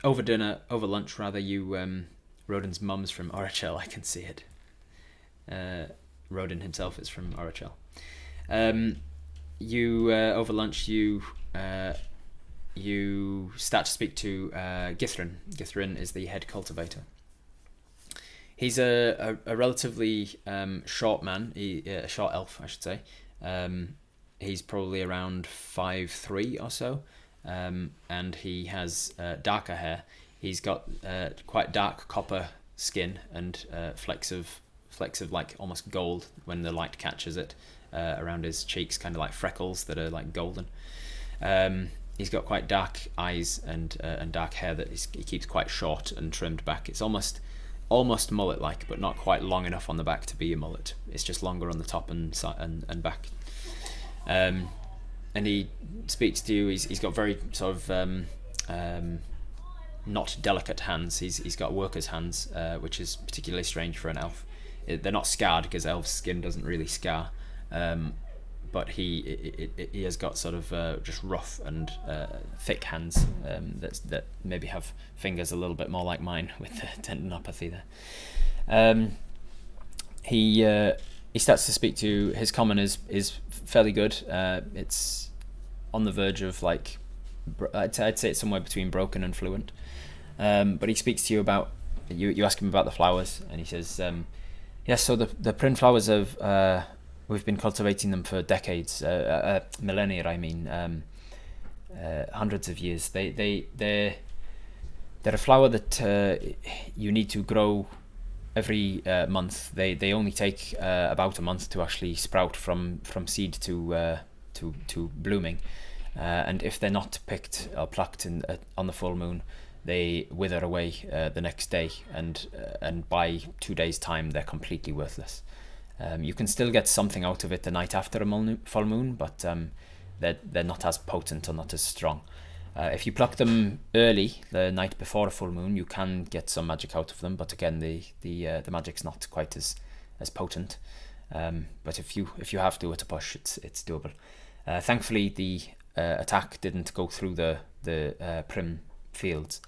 over lunch, Roden's mum's from Arachel. I can see it. Roden himself is from Arachel. Over lunch, you start to speak to Githrin. Githrin is the head cultivator. He's a relatively short man, a short elf, I should say. He's probably around 5'3" or so, and he has darker hair. He's got quite dark copper skin and flecks of like almost gold when the light catches it around his cheeks, kind of like freckles that are like golden. He's got quite dark eyes and dark hair that he keeps quite short and trimmed back. It's almost mullet-like, but not quite long enough on the back to be a mullet. It's just longer on the top and back. And he speaks to you. He's got very sort of not delicate hands. He's got worker's hands, which is particularly strange for an elf. They're not scarred because elf's skin doesn't really scar, but he has got sort of just rough and thick hands that maybe have fingers a little bit more like mine with the tendinopathy there. He starts to speak to you. His common is fairly good. It's on the verge of like, I'd say it's somewhere between broken and fluent. But he speaks to you about, you ask him about the flowers, and he says, yes, so the Prin flowers we've been cultivating them for decades, millennia, I mean, hundreds of years. They're a flower that you need to grow every month. They only take about a month to actually sprout from seed to blooming, and if they're not picked or plucked on the full moon, they wither away the next day, and by 2 days' time they're completely worthless. You can still get something out of it the night after a full moon, but they're not as potent or not as strong. If you pluck them early, the night before a full moon, you can get some magic out of them, but again, the magic's not quite as potent. But if you have to at a push, it's doable. Thankfully, the attack didn't go through the prim fields,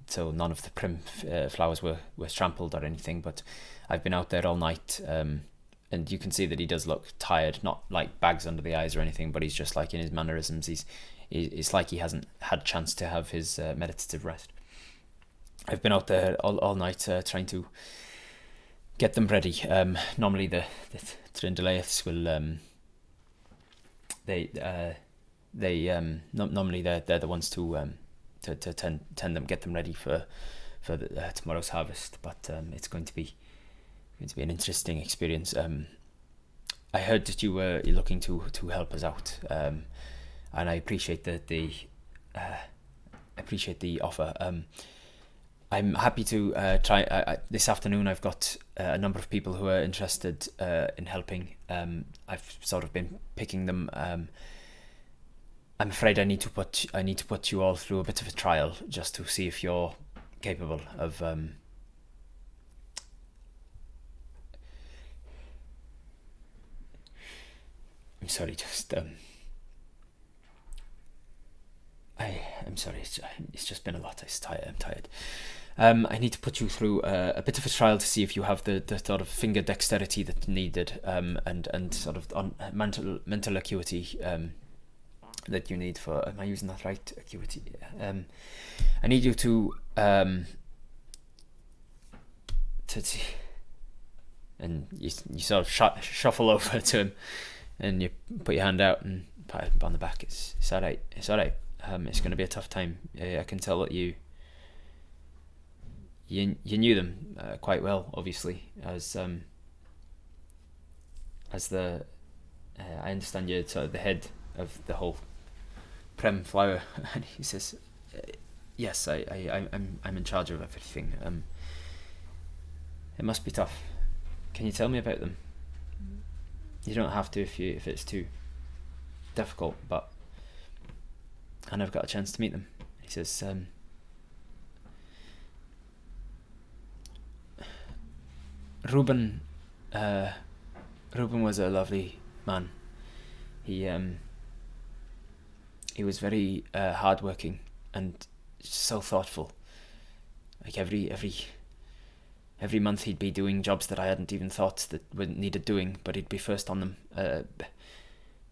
so none of the prim flowers were trampled or anything. But I've been out there all night, and you can see that he does look tired, not like bags under the eyes or anything, but he's just like in his mannerisms. It's like he hasn't had a chance to have his meditative rest. I've been out there all night trying to get them ready. Normally the Trindaleiths will normally they're the ones to tend them, get them ready for tomorrow's harvest. But it's going to be an interesting experience. I heard that you're looking to help us out, and I appreciate the offer. I'm happy to try. This afternoon, I've got a number of people who are interested in helping. I've sort of been picking them. I'm afraid I need to put you all through a bit of a trial just to see if you're capable of. I'm sorry, just I'm sorry. It's just been a lot. I'm tired. I need to put you through a bit of a trial to see if you have the sort of finger dexterity that's needed, and sort of on mental acuity that you need for. Am I using that right? Acuity. I need you to and you sort of shuffle over to him, and you put your hand out and pat him on the back. It's all right. It's all right. It's going to be a tough time. I can tell that you knew them quite well, obviously, as the I understand you're sort of the head of the whole Prem flower. And he says, "Yes, I'm in charge of everything. It must be tough. Can you tell me about them? You don't have to if it's too difficult, but I never got a chance to meet them." He says, Ruben was a lovely man. He was very hardworking and so thoughtful. Like every month he'd be doing jobs that I hadn't even thought that needed doing, but he'd be first on them.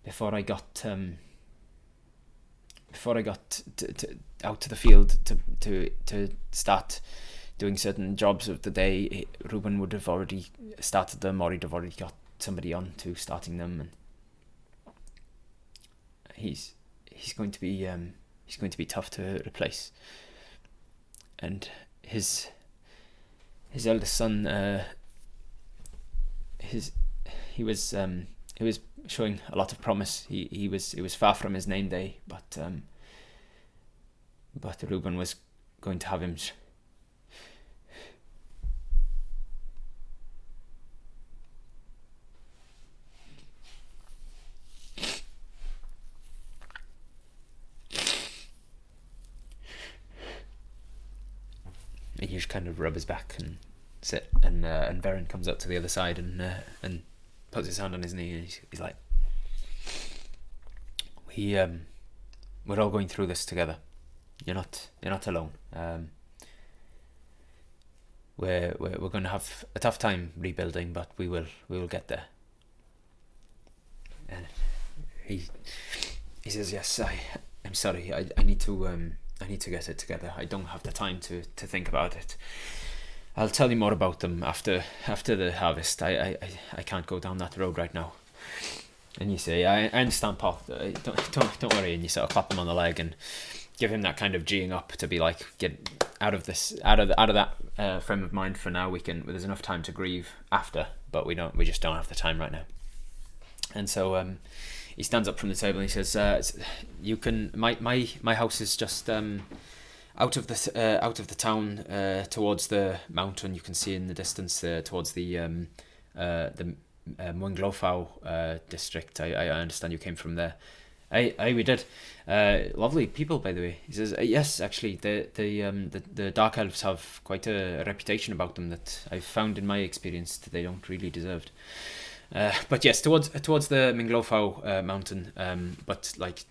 Before I got out to the field to start doing certain jobs of the day, Ruben would have already started them, or he'd have already got somebody on to starting them, and he's going to be tough to replace. And his eldest son, he was showing a lot of promise. He was far from his name day, but Ruben was going to have him. He just kind of rub his back and sit, and Varen comes up to the other side and puts his hand on his knee, and he's like, we're all going through this together. You're not alone. We're going to have a tough time rebuilding, but we will get there. And he says, yes, I'm sorry. I need to get it together. I don't have the time to think about it. I'll tell you more about them after the harvest. I can't go down that road right now. And you say, I understand, Paul. Don't worry. And you sort of clap him on the leg and give him that kind of geeing up to be like, get out of that frame of mind for now. There's enough time to grieve after, but we just don't have the time right now. And so he stands up from the table and he says, "You can. My house is just out of the town towards the mountain. You can see in the distance towards the Mwynglofau district. I understand you came from there." We did. Lovely people, by the way. He says, yes, actually, the Dark Elves have quite a reputation about them that I've found in my experience that they don't really deserved. But yes, towards the Mwynglofau mountain, but like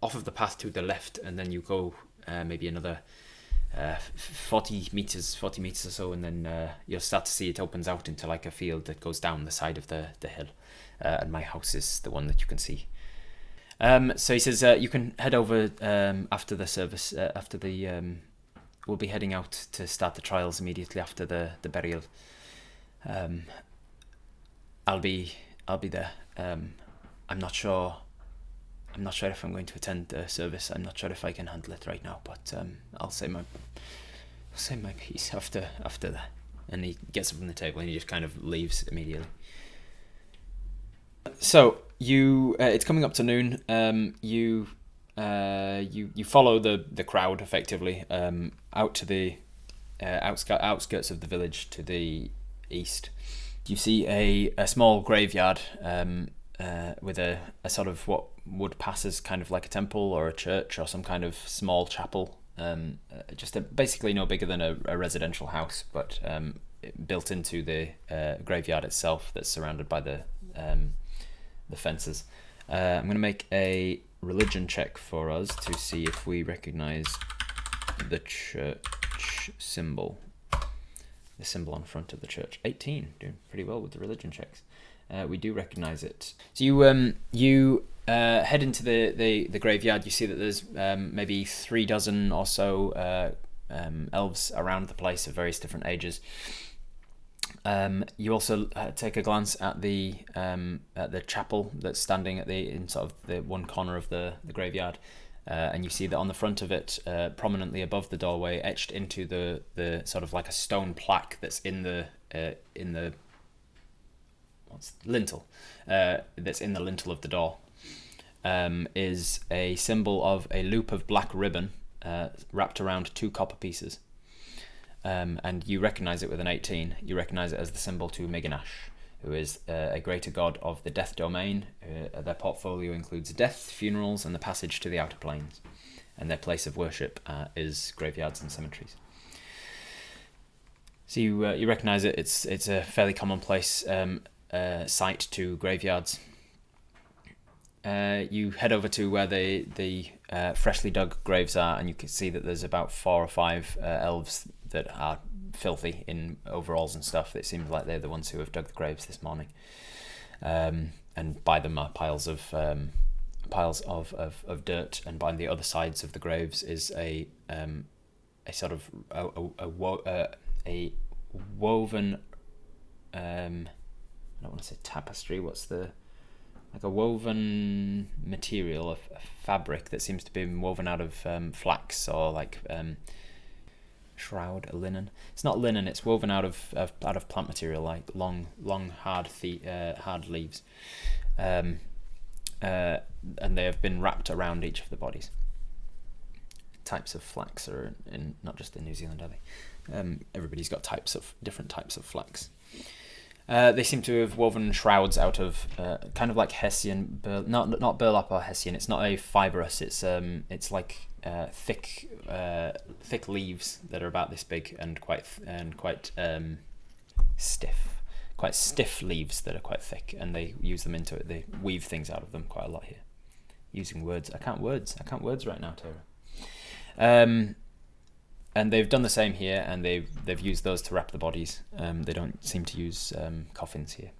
off of the path to the left, and then you go maybe another 40 meters or so, and then you'll start to see it opens out into like a field that goes down the side of the hill, and my house is the one that you can see. So he says you can head over after the service. We'll be heading out to start the trials immediately after the burial. I'll be there. I'm not sure if I'm going to attend the service. I'm not sure if I can handle it right now, but I'll say my piece after that. And he gets up from the table and he just kind of leaves immediately. So it's coming up to noon. You follow the crowd effectively out to the outskirts of the village to the east. You see a small graveyard with a sort of what would pass as kind of like a temple or a church or some kind of small chapel. Basically no bigger than a residential house, but built into the graveyard itself that's surrounded by the fences. I'm going to make a religion check for us to see if we recognize the church symbol. The symbol on front of the church. 18, doing pretty well with the religion checks. We do recognize it. So you head into the graveyard. You see that there's maybe 36 or so elves around the place of various different ages. You also take a glance at the chapel that's standing in sort of the one corner of the graveyard. And you see that on the front of it, prominently above the doorway, etched into the sort of like a stone plaque that's in the lintel, that's in the lintel of the door, is a symbol of a loop of black ribbon wrapped around 2 copper pieces. And you recognize it with an 18. You recognize it as the symbol to Miganash, who is a greater god of the death domain. Their portfolio includes death, funerals, and the passage to the outer planes. And their place of worship is graveyards and cemeteries. So you recognize it. It's a fairly commonplace site to graveyards. You head over to where the freshly dug graves are, and you can see that there's about 4 or 5 elves that are filthy in overalls and stuff. It seems like they're the ones who have dug the graves this morning. And by them are piles of dirt, and by the other sides of the graves is a a sort of a woven, I don't want to say tapestry, like a woven material, a fabric that seems to be woven out of flax, or like shroud, linen. It's not linen, it's woven out of plant material, like long hard leaves, and they have been wrapped around each of the bodies. Types of flax are in not just in New Zealand, are they? Everybody's got different types of flax. They seem to have woven shrouds out of kind of like Hessian, not burlap or Hessian. It's not a fibrous. It's like thick leaves that are about this big and quite stiff. Quite stiff leaves that are quite thick, and they use them into it. They weave things out of them quite a lot here. Using words, I can't words right now, Tara. And they've done the same here, and they've used those to wrap the bodies. They don't seem to use coffins here.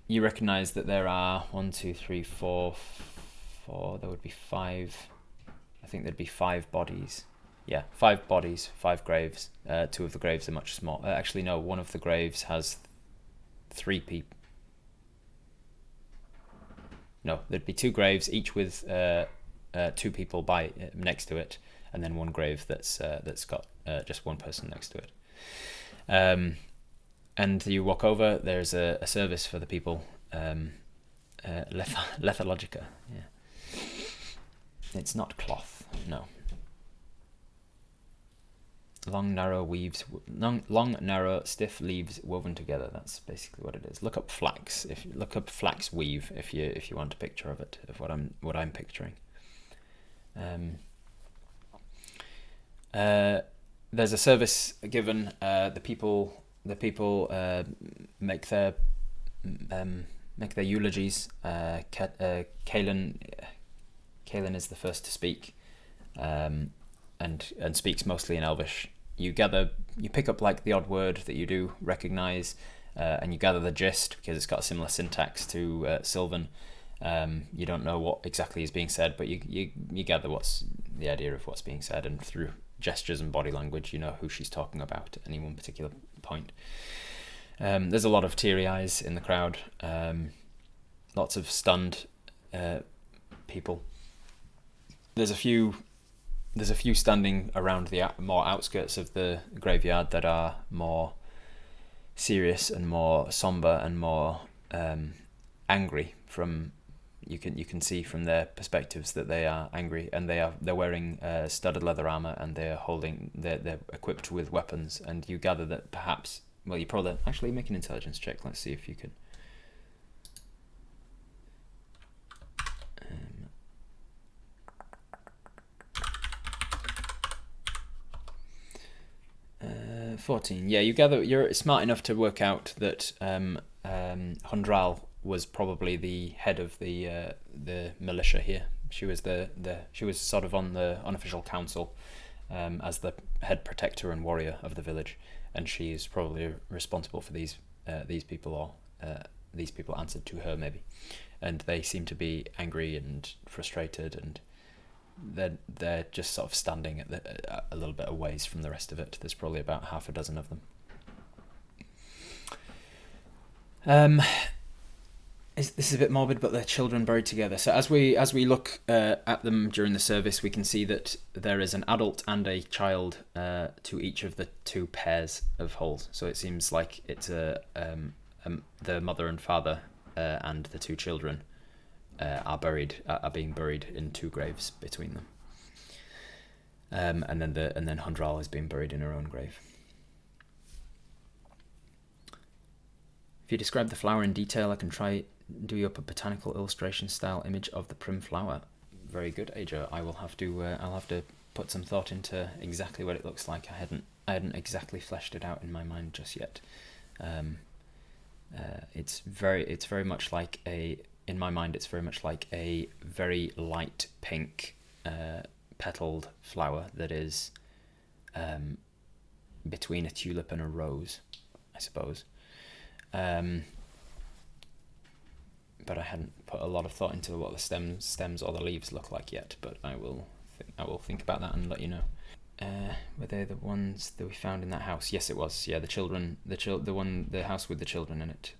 You recognise that there are 1, 2, 3, 4. There would be 5. I think there'd be 5 bodies. Yeah, 5 bodies, 5 graves. 2 of the graves are much smaller. Actually, no. One of the graves has 3 people. No, there'd be 2 graves, each with 2 people next to it, and then 1 grave that's got just 1 person next to it. And you walk over. There's a service for the people. Lethologica. Yeah. It's not cloth. No. Long, narrow, stiff leaves woven together. That's basically what it is. Look up flax. Look up flax weave if you want a picture of it, of what I'm picturing. There's a service given. The people make their eulogies. Kaelin is the first to speak, and speaks mostly in Elvish. You pick up like the odd word that you do recognise, and you gather the gist because it's got a similar syntax to Sylvan. You don't know what exactly is being said, but you gather what's the idea of what's being said, and through gestures and body language, you know who she's talking about at any one particular point. There's a lot of teary eyes in the crowd, lots of stunned people. There's a few standing around the more outskirts of the graveyard that are more serious and more somber and more angry. You can see from their perspectives that they are angry, and they're wearing studded leather armor, and they're equipped with weapons. And you gather that perhaps, well, you probably actually make an intelligence check. Let's see if you can. 14. Yeah, you gather you're smart enough to work out that Hundral was probably the head of the militia here. She was she was sort of on the unofficial council as the head protector and warrior of the village, and she's probably responsible for these people, or these people answered to her maybe, and they seem to be angry and frustrated, and they're just sort of standing at a little bit a ways from the rest of it. There's probably about half a dozen of them. This is a bit morbid, but they're children buried together. So as we look at them during the service, we can see that there is an adult and a child to each of the 2 pairs of holes. So it seems like it's the mother and father and the 2 children are being buried in 2 graves between them. And then Hundral is being buried in her own grave. If you describe the flower in detail, I can try do you up a botanical illustration style image of the prim flower. Very good, Ajo. I will have to I'll have to put some thought into exactly what it looks like. I hadn't exactly fleshed it out in my mind just yet. It's very much like in my mind it's very much like a very light pink petaled flower that is between a tulip and a rose, I suppose. But I hadn't put a lot of thought into what the stems or the leaves look like yet, but I will I will think about that and let you know. Were they the ones that we found in that house? Yes, it was. Yeah, the house with the children in it,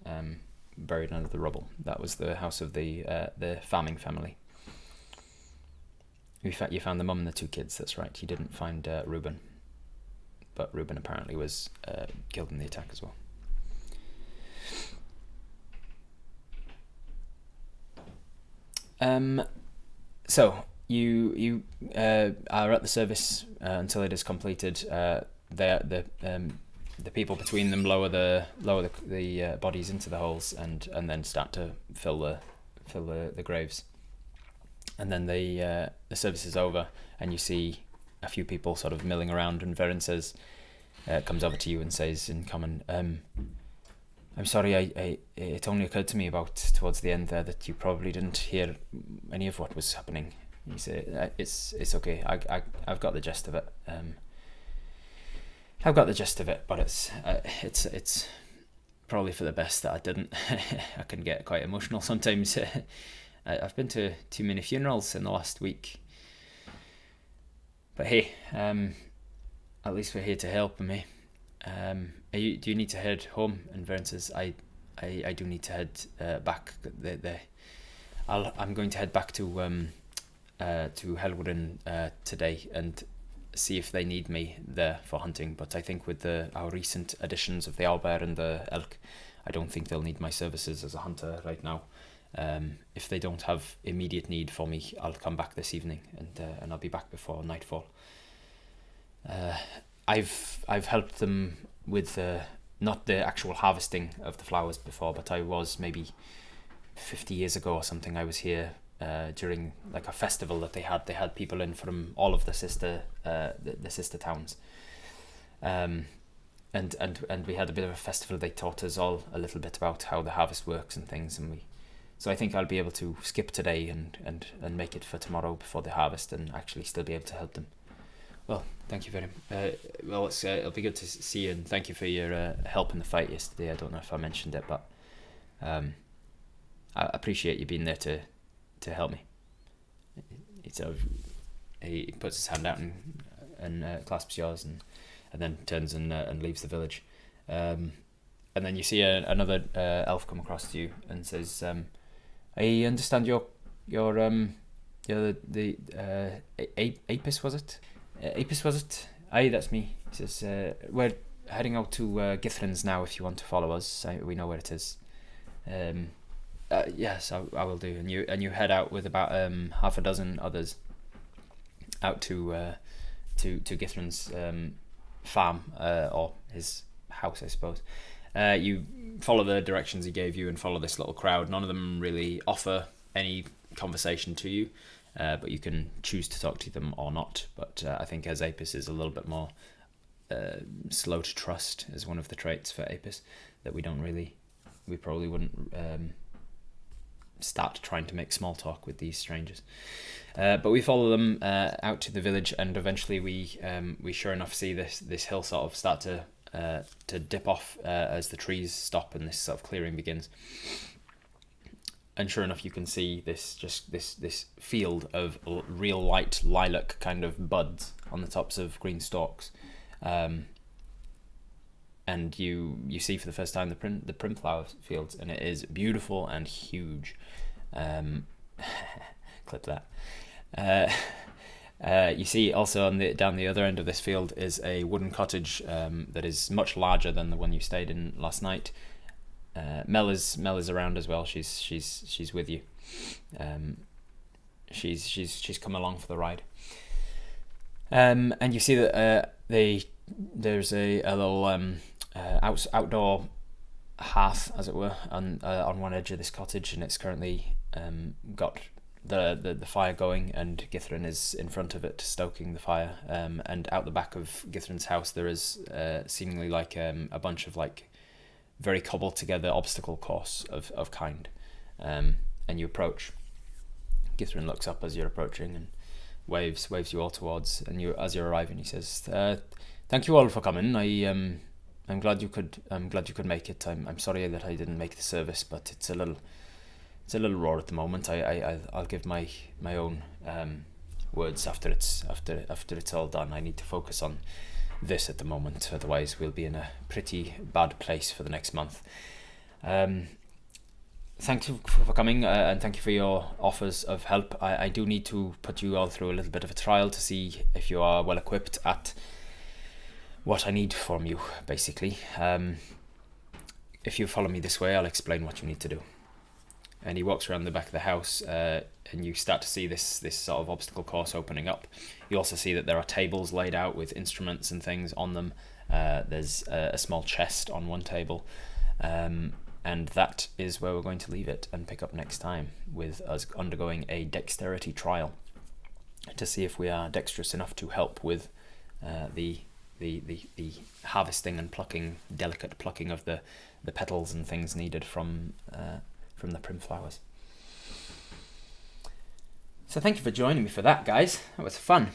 buried under the rubble. That was the house of the farming family. You found the mum and the 2 kids. That's right. You didn't find Reuben, but Reuben apparently was killed in the attack as well. So you are at the service until it is completed. The people between them lower the bodies into the holes and then start to fill the graves. And then the service is over, and you see a few people sort of milling around, and Verin comes over to you and says in common, I'm sorry, it only occurred to me about towards the end there that you probably didn't hear any of what was happening. You say, it's okay, I've got the gist of it. I've got the gist of it, but it's probably for the best that I didn't. I can get quite emotional sometimes. I've been to too many funerals in the last week. But hey, at least we're here to help me. Do you need to head home? And Verin says, I do need to head back. I'm going to head back to Helwood today and see if they need me there for hunting. But I think with our recent additions of the owlbear and the elk, I don't think they'll need my services as a hunter right now. If they don't have immediate need for me, I'll come back this evening and I'll be back before nightfall. I've helped them with not the actual harvesting of the flowers before, but I was maybe 50 years ago or something. I was here during like a festival that they had. They had people in from all of the sister towns, and we had a bit of a festival. They taught us all a little bit about how the harvest works and things, so I think I'll be able to skip today and make it for tomorrow before the harvest and actually still be able to help them. Well, thank you very much. It'll be good to see you, and thank you for your help in the fight yesterday. I don't know if I mentioned it, but I appreciate you being there to help me. He puts his hand out and clasps yours, and then turns and leaves the village. And then you see another elf come across to you and says, I understand you're the Apis, was it? Apis, was it? Aye, that's me. He says, we're heading out to Githrin's now if you want to follow us. We know where it is. Yes, I will do. And you head out with about half a dozen others out to Githrin's farm, or his house, I suppose. You follow the directions he gave you and follow this little crowd. None of them really offer any conversation to you, but you can choose to talk to them or not. But I think as Apis is a little bit more slow to trust, is one of the traits for Apis that we probably wouldn't start trying to make small talk with these strangers. But we follow them out to the village, and eventually we sure enough see this hill sort of start to dip off as the trees stop and this sort of clearing begins. And sure enough, you can see this field of real light lilac kind of buds on the tops of green stalks. And you see for the first time the primflower fields, and it is beautiful and huge. Clip that. You see also down the other end of this field is a wooden cottage that is much larger than the one you stayed in last night. Mel is around as well. She's with you. She's come along for the ride. And you see that there's a little outdoor hearth, as it were, on one edge of this cottage, and it's currently got the fire going, and Githrin is in front of it stoking the fire. And out the back of Githrin's house there is seemingly like a bunch of like very cobbled together obstacle course of kind. And you approach. Githrin looks up as you're approaching and waves you all towards, and as you're arriving he says, thank you all for coming. I'm glad you could make it. I'm sorry that I didn't make the service, but it's a little raw at the moment. I'll give my own words after it's all done. I need to focus on this at the moment, otherwise we'll be in a pretty bad place for the next month. Thank you for coming, and thank you for your offers of help. I do need to put you all through a little bit of a trial to see if you are well equipped at what I need from you, basically. If you follow me this way, I'll explain what you need to do. And he walks around the back of the house, and you start to see this sort of obstacle course opening up. You also see that there are tables laid out with instruments and things on them. There's a small chest on one table. And that is where we're going to leave it and pick up next time, with us undergoing a dexterity trial to see if we are dexterous enough to help with the harvesting and plucking, delicate plucking of the petals and things needed from the prim flowers. So thank you for joining me for that, guys. That was fun.